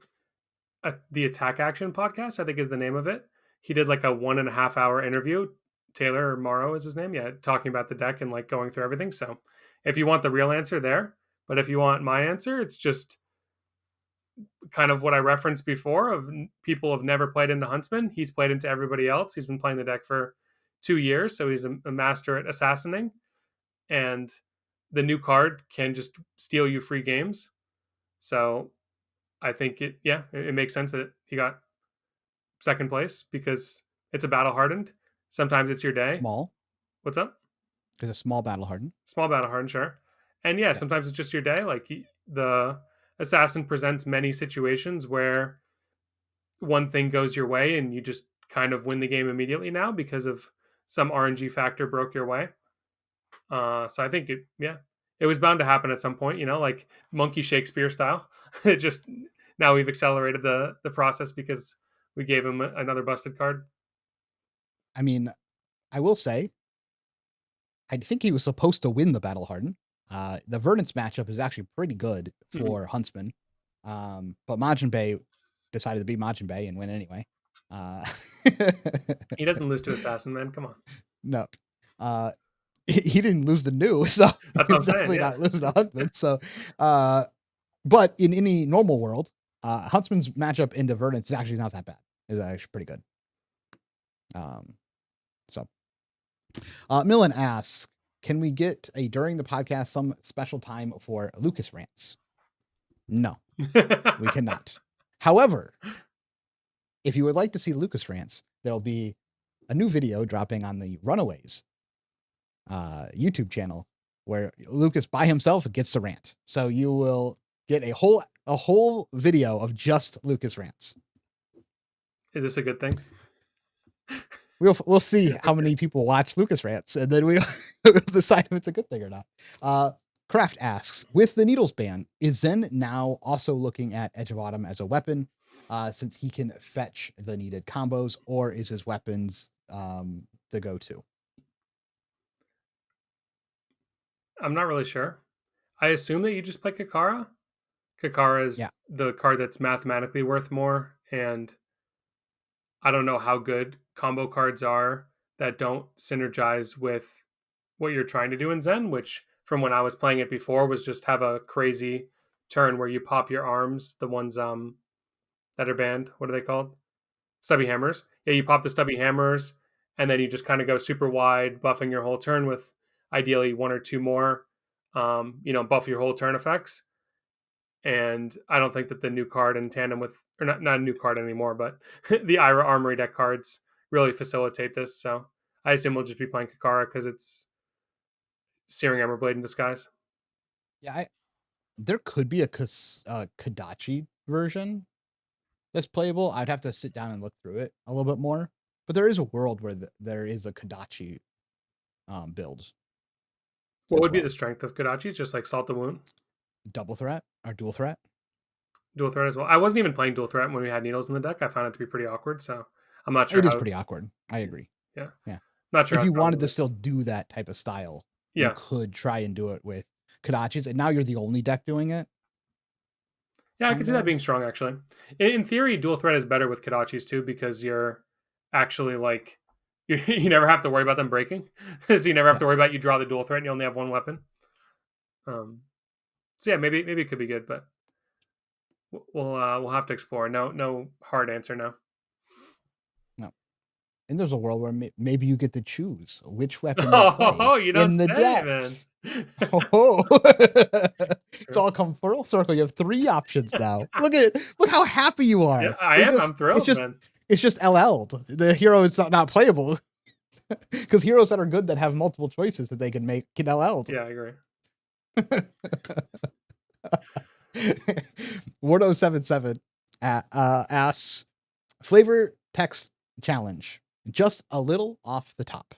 Attack Action podcast, I think is the name of it. He did like a 1.5 hour interview. Taylor Morrow is his name. Yeah, talking about the deck and like going through everything. So if you want the real answer there, but if you want my answer, it's just kind of what I referenced before of people have never played into Huntsman. He's played into everybody else. He's been playing the deck for 2 years, so he's a master at assassinating. And the new card can just steal you free games. So I think it makes sense that he got second place because it's a battle hardened. Sometimes it's your day. Small, What's up? because a small Battle Harden. Small battle hardened, sure. And yeah, Yeah. sometimes it's just your day. Like the assassin presents many situations where one thing goes your way and you just kind of win the game immediately now because of some RNG factor broke your way. So I think it was bound to happen at some point, like Monkey Shakespeare style. It just now we've accelerated the process because we gave him another busted card. I mean, I will say, I think he was supposed to win the Battle Harden. The Verdance matchup is actually pretty good for Huntsman. But Majin Bay decided to be Majin Bay and win anyway. He doesn't lose to Assassin, man. Come on. No. He didn't lose the new, so That's what I'm he's saying. definitely Yeah. not losing to Huntsman. So, but in any normal world, Huntsman's matchup into Verdance is actually not that bad. It's actually pretty good. So Millen asks, can we get during the podcast some special time for Lucas rants? No, we cannot. However, if you would like to see Lucas rants, there'll be a new video dropping on the Runaways YouTube channel where Lucas by himself gets to rant. So you will get a whole video of just Lucas rants. Is this a good thing? We'll see how many people watch Lucas rants, and then we'll decide if it's a good thing or not. Kraft asks, with the needles ban, is Zen now also looking at Edge of Autumn as a weapon, since he can fetch the needed combos, or is his weapons the go-to? I'm not really sure. I assume that you just play Kakara. Kakara is Yeah. the card that's mathematically worth more, and I don't know how good combo cards are that don't synergize with what you're trying to do in Zen, which from when I was playing it before was just have a crazy turn where you pop your arms, the ones that are banned. What are they called? Stubby hammers. Yeah, you pop the stubby hammers, and then you just kind of go super wide, buffing your whole turn with ideally one or two more, buff your whole turn effects. And I don't think that the new card in tandem with, or not a new card anymore, but the Ira Armory deck cards really facilitate this. So I assume we'll just be playing Kakara because it's Searing Emberblade in disguise. Yeah, there could be a Kadachi version that's playable. I'd have to sit down and look through it a little bit more. But there is a world where there is a Kadachi build. What would be the strength of Kadachi? Just like Salt the Wound? Double threat or dual threat? Dual threat as well. I wasn't even playing dual threat when we had needles in the deck. I found it to be pretty awkward, so I'm not sure. It is pretty awkward. I agree. Yeah. Yeah. Not sure. If you wanted to still do that type of style, you could try and do it with Kadachis, and now you're the only deck doing it. Yeah, I can see that being strong, actually. In theory, dual threat is better with Kadachis, too, because you're actually, like, you never have to worry about them breaking. So you never have to worry about you draw the dual threat and you only have one weapon. So yeah, maybe it could be good, but we'll have to explore. No hard answer now. No. And there's a world where maybe you get to choose which weapon you play in the deck. Man. It's all come full circle. You have 3 options now. Look how happy you are. Yeah, I am. I'm thrilled, man. It's just LL'd. The hero is not playable. Because heroes that are good that have multiple choices that they can make get LL'd. Yeah, I agree. Ward077 asks, flavor text challenge. Just a little off the top.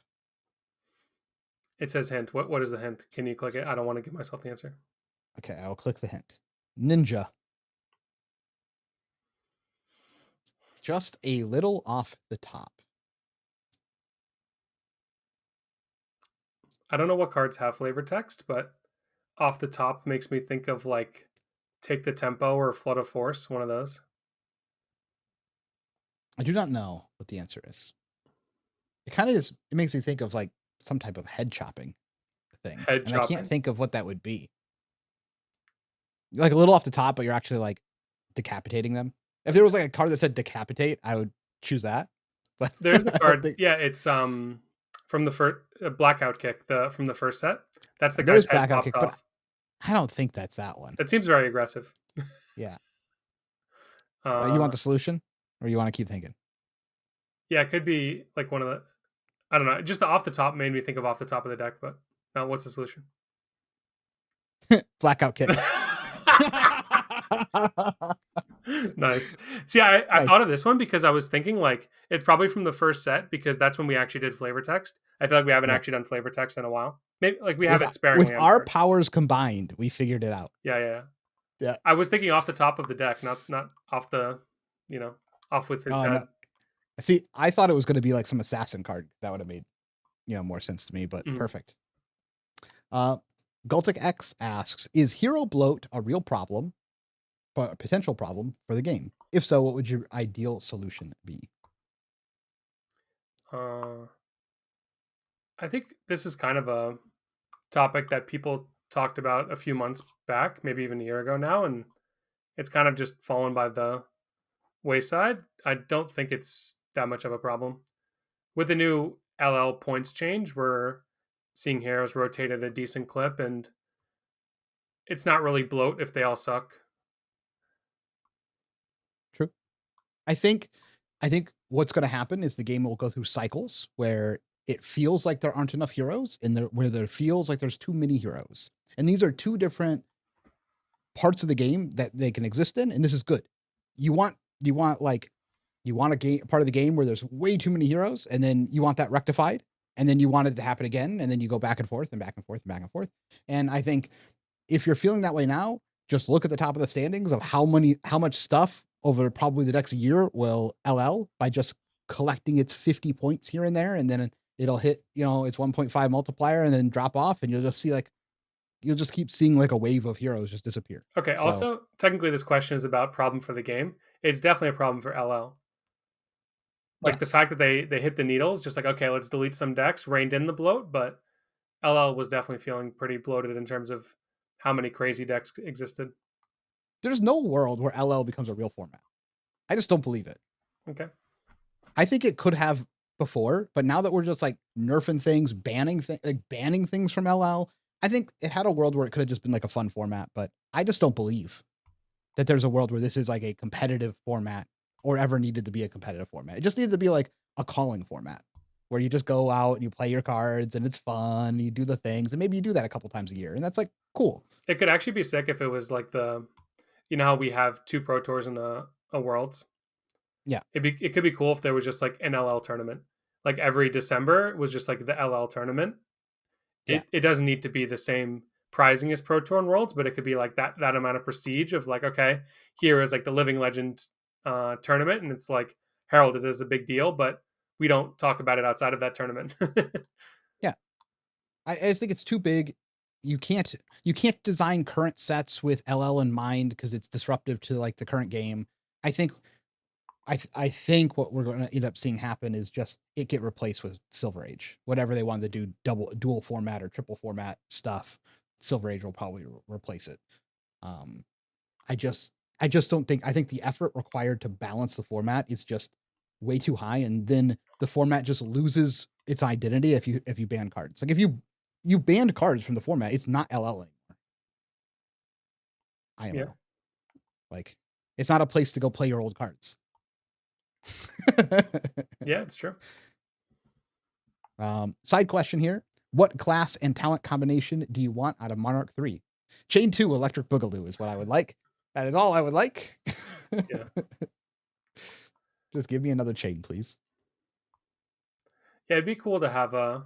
It says hint. What is the hint? Can you click it? I don't want to give myself the answer. Okay, I'll click the hint. Ninja. Just a little off the top. I don't know what cards have flavor text, but off the top makes me think of like Take the Tempo or Flood of Force, one of those. I do not know what the answer is. It kind of is. It makes me think of like some type of head chopping thing. I can't think of what that would be. Like a little off the top, but you're actually like decapitating them. If there was like a card that said decapitate, I would choose that. But there's the card. Yeah, it's from the first Blackout Kick, from the first set. That's the guy's head popped off. But I don't think that's that one. It seems very aggressive. Yeah. You want the solution, or you want to keep thinking? Yeah, it could be like one of the. I don't know. Just the off the top made me think of off the top of the deck, but now what's the solution? Blackout Kick. Nice. See, I thought of this one because I was thinking like it's probably from the first set because that's when we actually did flavor text. I feel like we haven't actually done flavor text in a while. Maybe like we have it sparingly. With our powers combined, we figured it out. Yeah. I was thinking off the top of the deck, not off the, off with his head. No. See, I thought it was going to be like some assassin card. That would have made, more sense to me, but perfect. Gultic X asks, is hero bloat a real problem, a potential problem for the game? If so, what would your ideal solution be? I think this is kind of a topic that people talked about a few months back, maybe even a year ago now, and it's kind of just fallen by the wayside. I don't think it's that much of a problem. With the new LL points change, we're seeing heroes rotate at a decent clip, and it's not really bloat if they all suck. True. I think what's going to happen is the game will go through cycles where it feels like there aren't enough heroes and where there feels like there's too many heroes. And these are two different parts of the game that they can exist in. And this is good. You want a part of the game where there's way too many heroes, and then you want that rectified, and then you want it to happen again. And then you go back and forth and back and forth and back and forth. And I think if you're feeling that way now, just look at the top of the standings of how much stuff over probably the next year will LL by just collecting its 50 points here and there. And then it'll hit, its 1.5 multiplier and then drop off. And you'll just see you'll just keep seeing like a wave of heroes just disappear. Okay. So, also, technically this question is about problem for the game. It's definitely a problem for LL. Like the Yes. fact that they hit the needles, just like, okay, let's delete some decks, reined in the bloat, but LL was definitely feeling pretty bloated in terms of how many crazy decks existed. There's no world where LL becomes a real format. I just don't believe it. Okay. I think it could have before, but now that we're just like nerfing things, banning things from LL, I think it had a world where it could have just been like a fun format, but I just don't believe that there's a world where this is like a competitive format or ever needed to be a competitive format. It just needed to be like a calling format where you just go out and you play your cards and it's fun, you do the things, and maybe you do that a couple times a year, and that's like cool. It could actually be sick if it was like you know how we have two Pro Tours and a Worlds? Yeah, It could be cool if there was just like an LL tournament. Like every December was just like the LL tournament. yeah, It doesn't need to be the same prizing as Pro Tour and Worlds, but it could be like that amount of prestige of like, okay, here is like the Living Legend tournament, and it's like heralded as a big deal, but we don't talk about it outside of that tournament. yeah. I just think it's too big. You can't you can't design current sets with LL in mind because it's disruptive to like the current game. I think I think what we're going to end up seeing happen is just it get replaced with Silver Age. Whatever they wanted to do, dual format or triple format stuff, Silver Age will probably replace it. Um, I just I just don't think I think the effort required to balance the format is just way too high, and then the format just loses its identity if you ban cards. Like if you banned cards from the format, it's not LL anymore. Yeah, IMO. Like it's not a place to go play your old cards. yeah, it's true. Side question here. What class and talent combination do you want out of Monarch 3? Chain 2 Electric Boogaloo is what I would like. That is all I would like. Yeah, Just give me another chain, please. yeah, it'd be cool to have a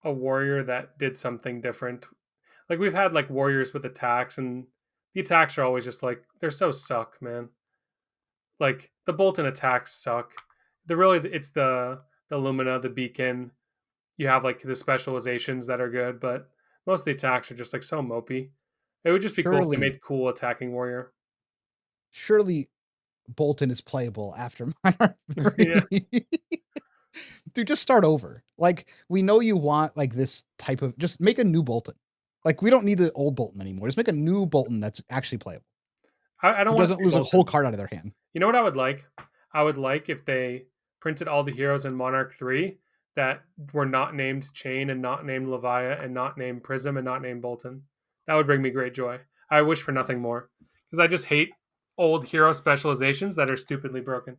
warrior that did something different. Like we've had like warriors with attacks, and the attacks are always just like they're so suck, man. Like the Bolton attacks suck. It's the Lumina, the Beacon. You have like the specializations that are good, but most of the attacks are just like so mopey. It would just be cool if they Surely, made cool attacking warrior. surely Bolton is playable after Monarch Yeah, 3. Dude, just start over. Like, we know you want like this type of just make a new Bolton. Like, we don't need the old Bolton anymore. Just make a new Bolton that's actually playable. I don't Who want to doesn't see lose a whole Bolton. card out of their hand. You know what I would like? I would like if they printed all the heroes in Monarch 3 that were not named Chain and not named Levia and not named Prism and not named Bolton. That would bring me great joy. I wish for nothing more because I just hate old hero specializations that are stupidly broken.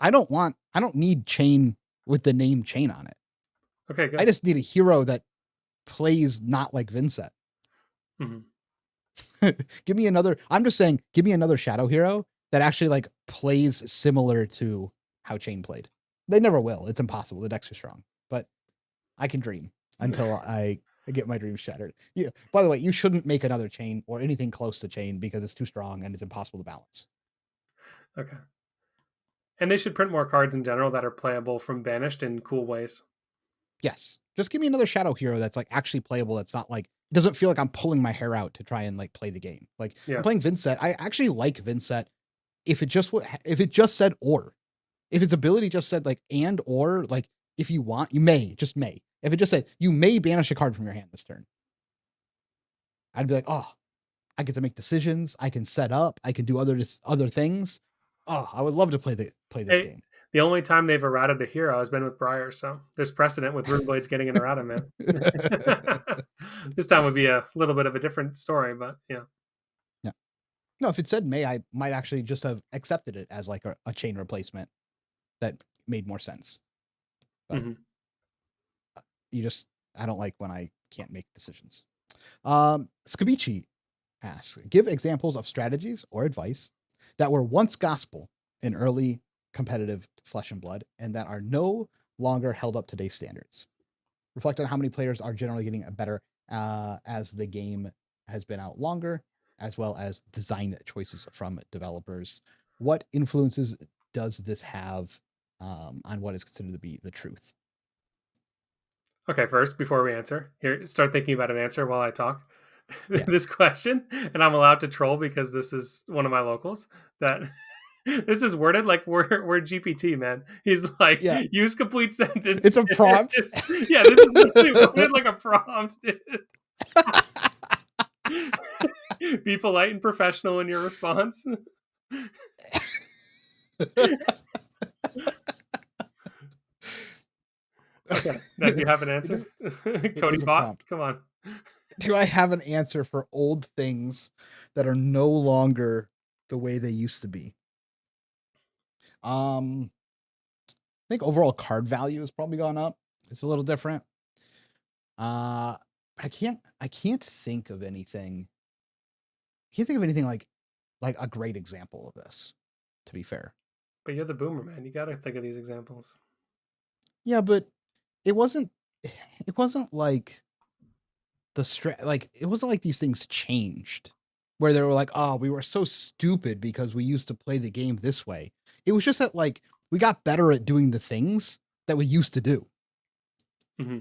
I don't need chain with the name chain on it. Okay, I good. just need a hero that plays not like Vincent. Hmm. Give me another. I'm just saying, give me another shadow hero that actually like plays similar to how Chain played. They never will. It's impossible. The decks are strong, but I can dream until I get my dreams shattered. Yeah. By the way, you shouldn't make another Chain or anything close to Chain because it's too strong and it's impossible to balance. Okay. And they should print more cards in general that are playable from Banished in cool ways. Yes. Just give me another shadow hero that's like actually playable. That's not like it doesn't feel like I'm pulling my hair out to try and like play the game. Like I'm Yeah. playing Vincent. I actually like Vincent if it just said or. If its ability just said like and or like if you want, you may, just may. If it just said you may banish a card from your hand this turn, I'd be like, oh, I get to make decisions. I can set up. I can do other things. Oh, I would love to play this Hey, game. the only time they've errated a hero has been with Briar, so there's precedent with Runeblades getting an errata, man. This time would be a little bit of a different story, but yeah. Yeah. No, if it said may, I might actually just have accepted it as like a chain replacement that made more sense. But Hmm. you just, I don't like when I can't make decisions. Skabichi asks, give examples of strategies or advice that were once gospel in early competitive Flesh and Blood and that are no longer held up to today's standards. Reflect on how many players are generally getting a better as the game has been out longer, as well as design choices from developers. What influences does this have on what is considered to be the truth? Okay, first, before we answer, here, start thinking about an answer while I talk. Yeah. This question, and I'm allowed to troll because this is one of my locals. That This is worded like we're GPT, man. He's like, Yeah, use complete it's a prompt. sentences. Yeah, this is literally worded like a prompt, dude. Be polite and professional in your response. Okay. Now, do you have an It answer? is, it Cody is a Bot, prompt. come on. Do I have an answer for old things that are no longer the way they used to be? I think overall card value has probably gone up. It's a little different. Uh, I can't think of anything. I can't think of anything like a great example of this, to be fair. But you're the boomer, man. You got to think of these examples. Yeah, but it wasn't it wasn't like it wasn't like these things changed where they were like, "Oh, we were so stupid because we used to play the game this way." It was just that like we got better at doing the things that we used to do. Mm-hmm.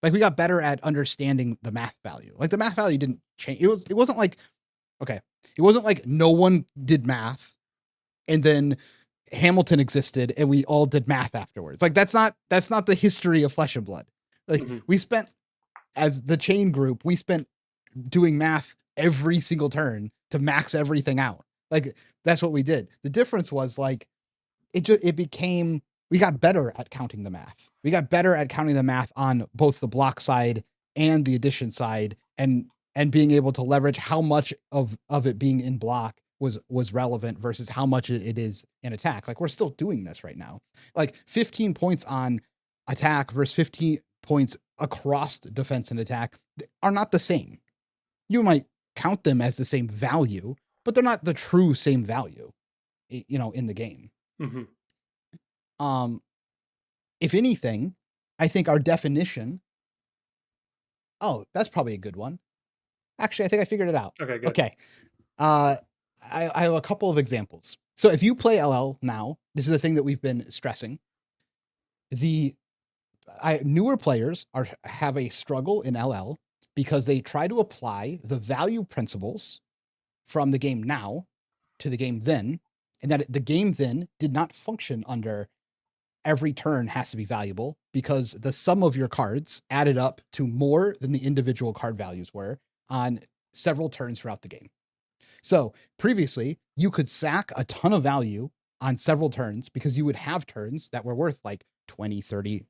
Like we got better at understanding the math value. Like the math value didn't change. It wasn't like okay, it wasn't like no one did math and then Hamilton existed and we all did math afterwards. Like that's not the history of Flesh and Blood. Like Mm-hmm. we spent as the chain group, we spent doing math every single turn to max everything out. Like that's what we did. The difference was like it became we got better at counting the math. We got better at counting the math on both the block side and the addition side and being able to leverage how much of it being in block was relevant versus how much it is in attack. Like we're still doing this right now. Like 15 points on attack versus 15 points across defense and attack are not the same. You might count them as the same value, but they're not the true same value, in the game. Mm-hmm. If anything, I think our definition. Oh, that's probably a good one. Actually, I think I figured it out. Okay, good. Okay. I have a couple of examples. So if you play LL now, this is a thing that we've been stressing. Newer players have a struggle in LL because they try to apply the value principles from the game now to the game then, and that the game then did not function under every turn has to be valuable because the sum of your cards added up to more than the individual card values were on several turns throughout the game. So previously, you could sack a ton of value on several turns because you would have turns that were worth like 20, 30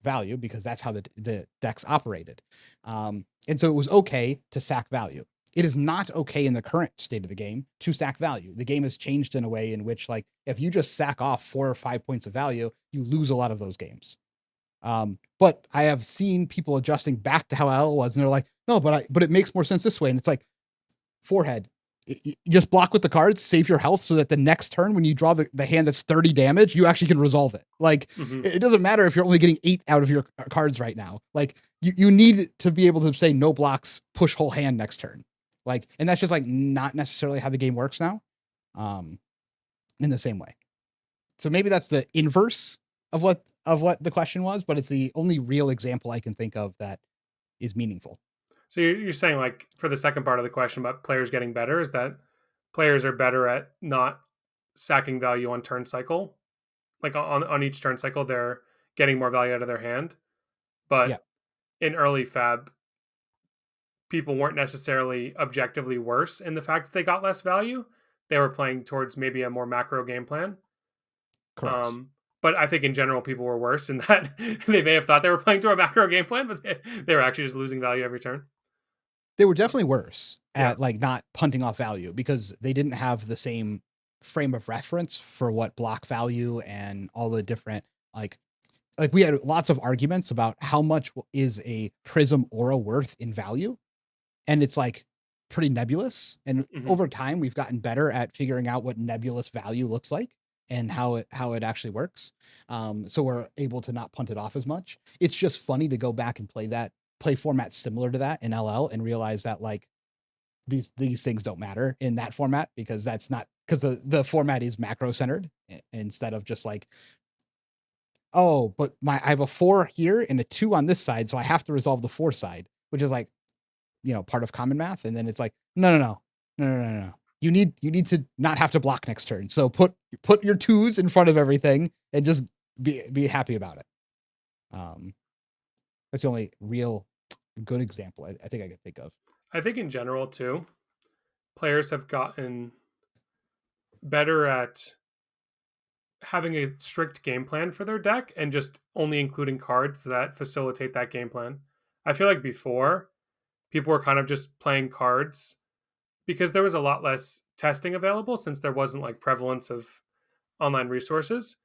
value because that's how the decks operated. And so it was okay to sack value. It is not okay in the current state of the game to sack value. The game has changed in a way in which, like, if you just sack off 4 or 5 points of value, you lose a lot of those games. But I have seen people adjusting back to how L was, and they're like, no, but it makes more sense this way. And it's like, forehead. You just block with the cards, save your health so that the next turn when you draw the hand that's 30 damage, you actually can resolve it. Like Mm-hmm. it doesn't matter if you're only getting 8 out of your cards right now. Like you need to be able to say no blocks, push whole hand next turn. Like, and that's just like not necessarily how the game works now. In the same way. So maybe that's the inverse of what the question was, but it's the only real example I can think of that is meaningful. So you're saying, like, for the second part of the question about players getting better, is that players are better at not sacking value on turn cycle, like on each turn cycle, they're getting more value out of their hand. But Yeah. in early FAB, people weren't necessarily objectively worse in the fact that they got less value. They were playing towards maybe a more macro game plan. Correct. But I think in general, people were worse in that they may have thought they were playing through a macro game plan, but they were actually just losing value every turn. They were definitely worse Yeah. at like not punting off value because they didn't have the same frame of reference for what block value and all the different like we had lots of arguments about how much is a prism aura worth in value, and it's like pretty nebulous. And Mhm. over time, we've gotten better at figuring out what nebulous value looks like and how it actually works. So we're able to not punt it off as much. It's just funny to go back and play formats similar to that in LL and realize that like these things don't matter in that format because that's not because the format is macro centered instead of just like, oh, but I have a 4 here and a 2 on this side, so I have to resolve the 4 side, which is like, part of common math. And then it's like, no. you need to not have to block next turn. So put your 2s in front of everything and just be happy about it. That's the only real good example I think I could think of. I think in general too, players have gotten better at having a strict game plan for their deck and just only including cards that facilitate that game plan. I feel like before people were kind of just playing cards because there was a lot less testing available since there wasn't like prevalence of online resources,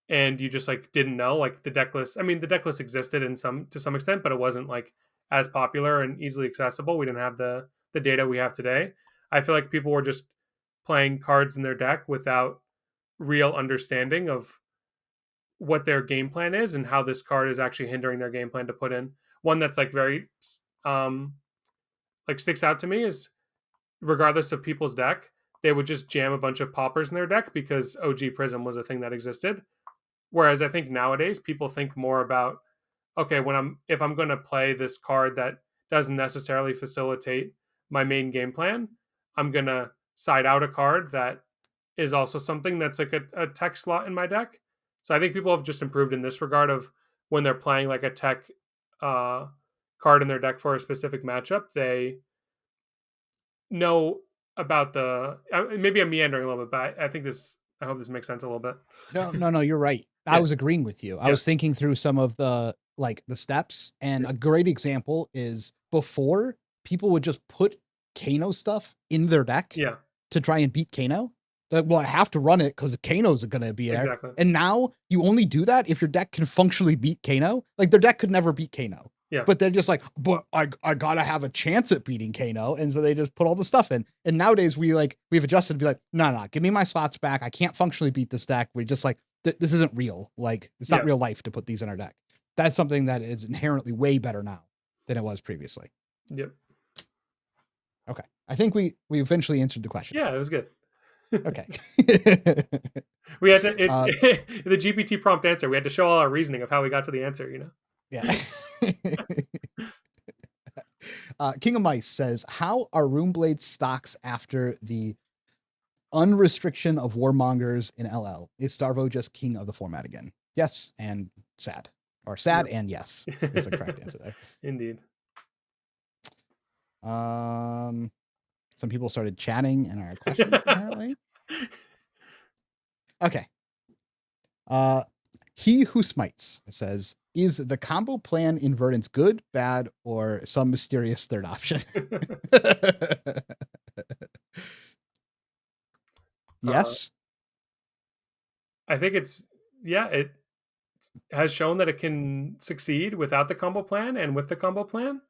and you just like didn't know like the deck list. I mean, the deck list existed in some to some extent, but it wasn't like as popular and easily accessible. We didn't have the data we have today. I feel like people were just playing cards in their deck without real understanding of what their game plan is and how this card is actually hindering their game plan to put in. One that's like very um like sticks out to me is regardless of people's deck, they would just jam a bunch of poppers in their deck because OG Prism was a thing that existed. Whereas I think nowadays people think more about, okay, if I'm going to play this card that doesn't necessarily facilitate my main game plan, I'm going to side out a card that is also something that's like a tech slot in my deck. So I think people have just improved in this regard of when they're playing like a tech uh, card in their deck for a specific matchup, they know about the. Maybe I'm meandering a little bit, but I think this. I hope this makes sense a little bit. No, you're right. I Yeah. was agreeing with you. I Yeah. was thinking through some of the steps, and a great example is before people would just put Kano stuff in their deck Yeah. to try and beat Kano. Like, well, I have to run it because Kano's going to be there. Exactly. And now you only do that if your deck can functionally beat Kano. Like their deck could never beat Kano. Yeah. But they're just like, but I gotta have a chance at beating Kano, and so they just put all the stuff in. And nowadays we've adjusted to be like, no, give me my slots back. I can't functionally beat this deck. We're just like, this isn't real. Like it's not real life to put these in our deck. That's something that is inherently way better now than it was previously. Yep. Okay, I think we eventually answered the question. Yeah, it was good. Okay. We had to. It's the GPT prompt answer. We had to show all our reasoning of how we got to the answer. You know. Yeah. King of Mice says, how are Runeblade stocks after the unrestriction of warmongers in LL? Is Starvo just king of the format again? Yes, and sad. Or sad and yes is the correct answer there. Indeed. Some people started chatting in our questions, apparently. Okay. He Who Smites says, is the combo plan in Verdance good, bad, or some mysterious third option? Yes. I think it has shown that it can succeed without the combo plan and with the combo plan.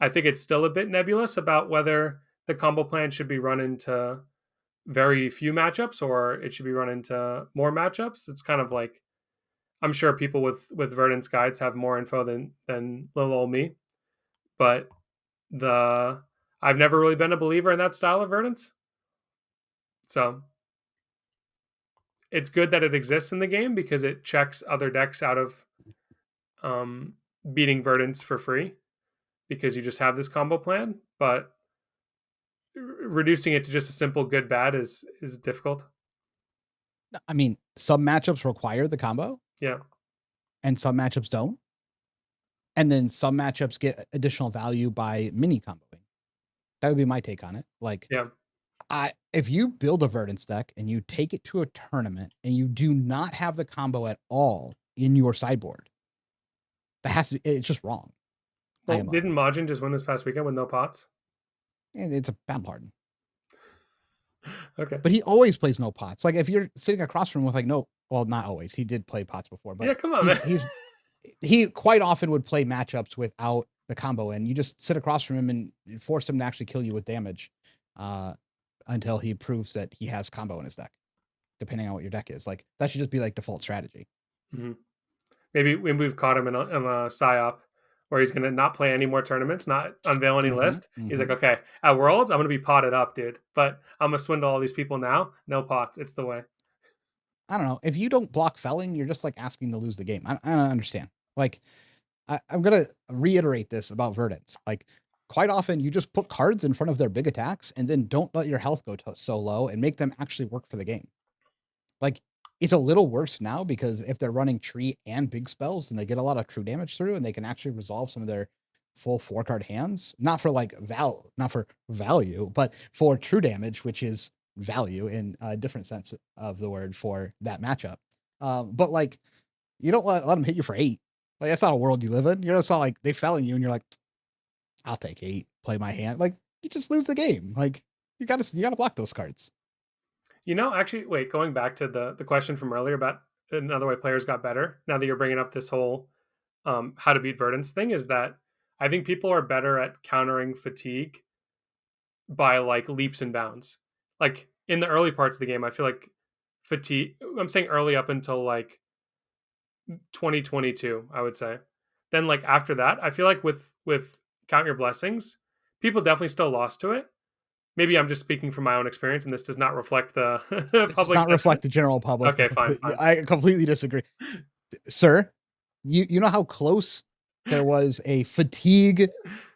I think it's still a bit nebulous about whether the combo plan should be run into very few matchups or it should be run into more matchups. It's kind of like, I'm sure people with Verdance guides have more info than little old me, but I've never really been a believer in that style of Verdance. So it's good that it exists in the game because it checks other decks out of beating Verdance for free because you just have this combo plan. But reducing it to just a simple good bad is difficult. I mean, some matchups require the combo. Yeah. And some matchups don't. And then some matchups get additional value by mini comboing. That would be my take on it. Like, yeah. If you build a Verdance deck and you take it to a tournament and you do not have the combo at all in your sideboard, it's just wrong. Well, didn't Majin just win this past weekend with no pots? It's a bad pardon. Okay. But he always plays no pots. Like if you're sitting across from him with like not always. He did play pots before, but yeah, come on, man. He quite often would play matchups without the combo, and you just sit across from him and force him to actually kill you with damage until he proves that he has combo in his deck, depending on what your deck is. Like that should just be like default strategy. Mm-hmm. Maybe when we've caught him in a psyop where he's going to not play any more tournaments, not unveil any list. He's like, okay, at Worlds, I'm going to be potted up, dude. But I'm going to swindle all these people now. No pots. It's the way. I don't know. If you don't block felling, you're just like asking to lose the game. I don't understand. Like, I'm going to reiterate this about Verdance. Like, quite often you just put cards in front of their big attacks and then don't let your health go so low and make them actually work for the game. Like, it's a little worse now because if they're running tree and big spells, then they get a lot of true damage through and they can actually resolve some of their full 4-card hands. Not for value, but for true damage, which is value in a different sense of the word for that matchup. But like, you don't let them hit you for 8. Like, that's not a world you live in. You're just not like they fell in you and you're like, I'll take 8, play my hand. Like, you just lose the game. Like, you gotta block those cards. Actually, wait, going back to the question from earlier about another way players got better. Now that you're bringing up this whole how to beat Verdance thing, is that I think people are better at countering fatigue by like leaps and bounds. Like in the early parts of the game, I feel like fatigue. I'm saying early up until like 2022, I would say. Then like after that, I feel like with Count Your Blessings, people definitely still lost to it. Maybe I'm just speaking from my own experience, and this does not reflect the It does public not sentiment. reflect the general public. Okay, fine. I completely disagree. Sir, you know how close there was a fatigue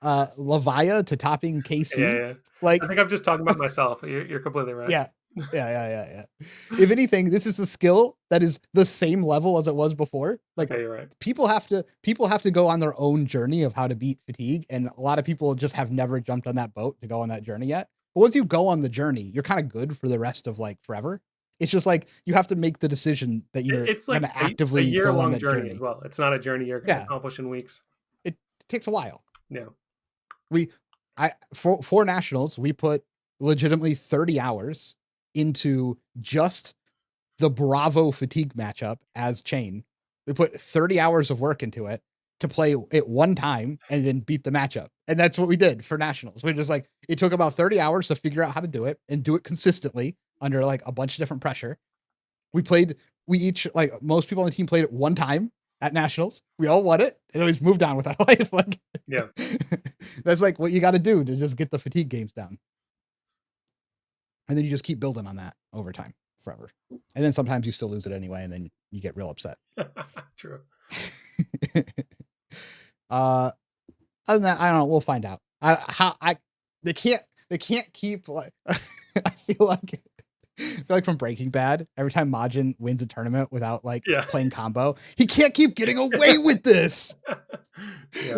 Levia to topping KC? Yeah. Like, I think I'm just talking about myself. You're completely right. Yeah. If anything, this is the skill that is the same level as it was before. Like, Okay, you're right. people have to go on their own journey of how to beat fatigue, and a lot of people just have never jumped on that boat to go on that journey yet. But once you go on the journey, you're kind of good for the rest of like forever. It's just like you have to make the decision that you're It's like going to actively a go on year-long that journey journey. as well. It's not a journey you're going to accomplish in weeks. It takes a while. Yeah. For nationals, we put legitimately 30 hours into just the Bravo fatigue matchup as Chain. We put 30 hours of work into it to play it one time and then beat the matchup. And that's what we did for nationals. We just like, it took about 30 hours to figure out how to do it and do it consistently under like a bunch of different pressure. We each, like most people on the team played it one time at nationals. We all won it and then we just moved on with our life. Like, yeah, that's like what you got to do to just get the fatigue games down. And then you just keep building on that over time forever. And then sometimes you still lose it anyway, and then you get real upset. True. Other than that, I don't know. We'll find out. They can't keep like I feel like from Breaking Bad, every time Majin wins a tournament without like playing combo, he can't keep getting away with this.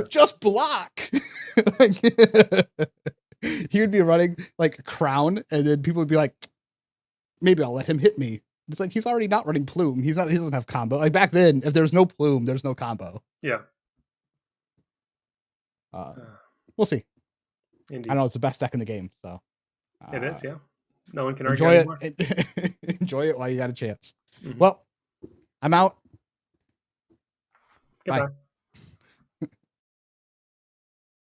Just block. Like, he would be running like Crown, and then people would be like, maybe I'll let him hit me. It's like, he's already not running Plume. He doesn't have combo. Like back then, if there's no Plume, there's no combo. Yeah. We'll see. Indeed. I know it's the best deck in the game, so it is. Yeah. No one can argue enjoy it. Enjoy it while you got a chance. Mm-hmm. Well, I'm out. Goodbye. Bye.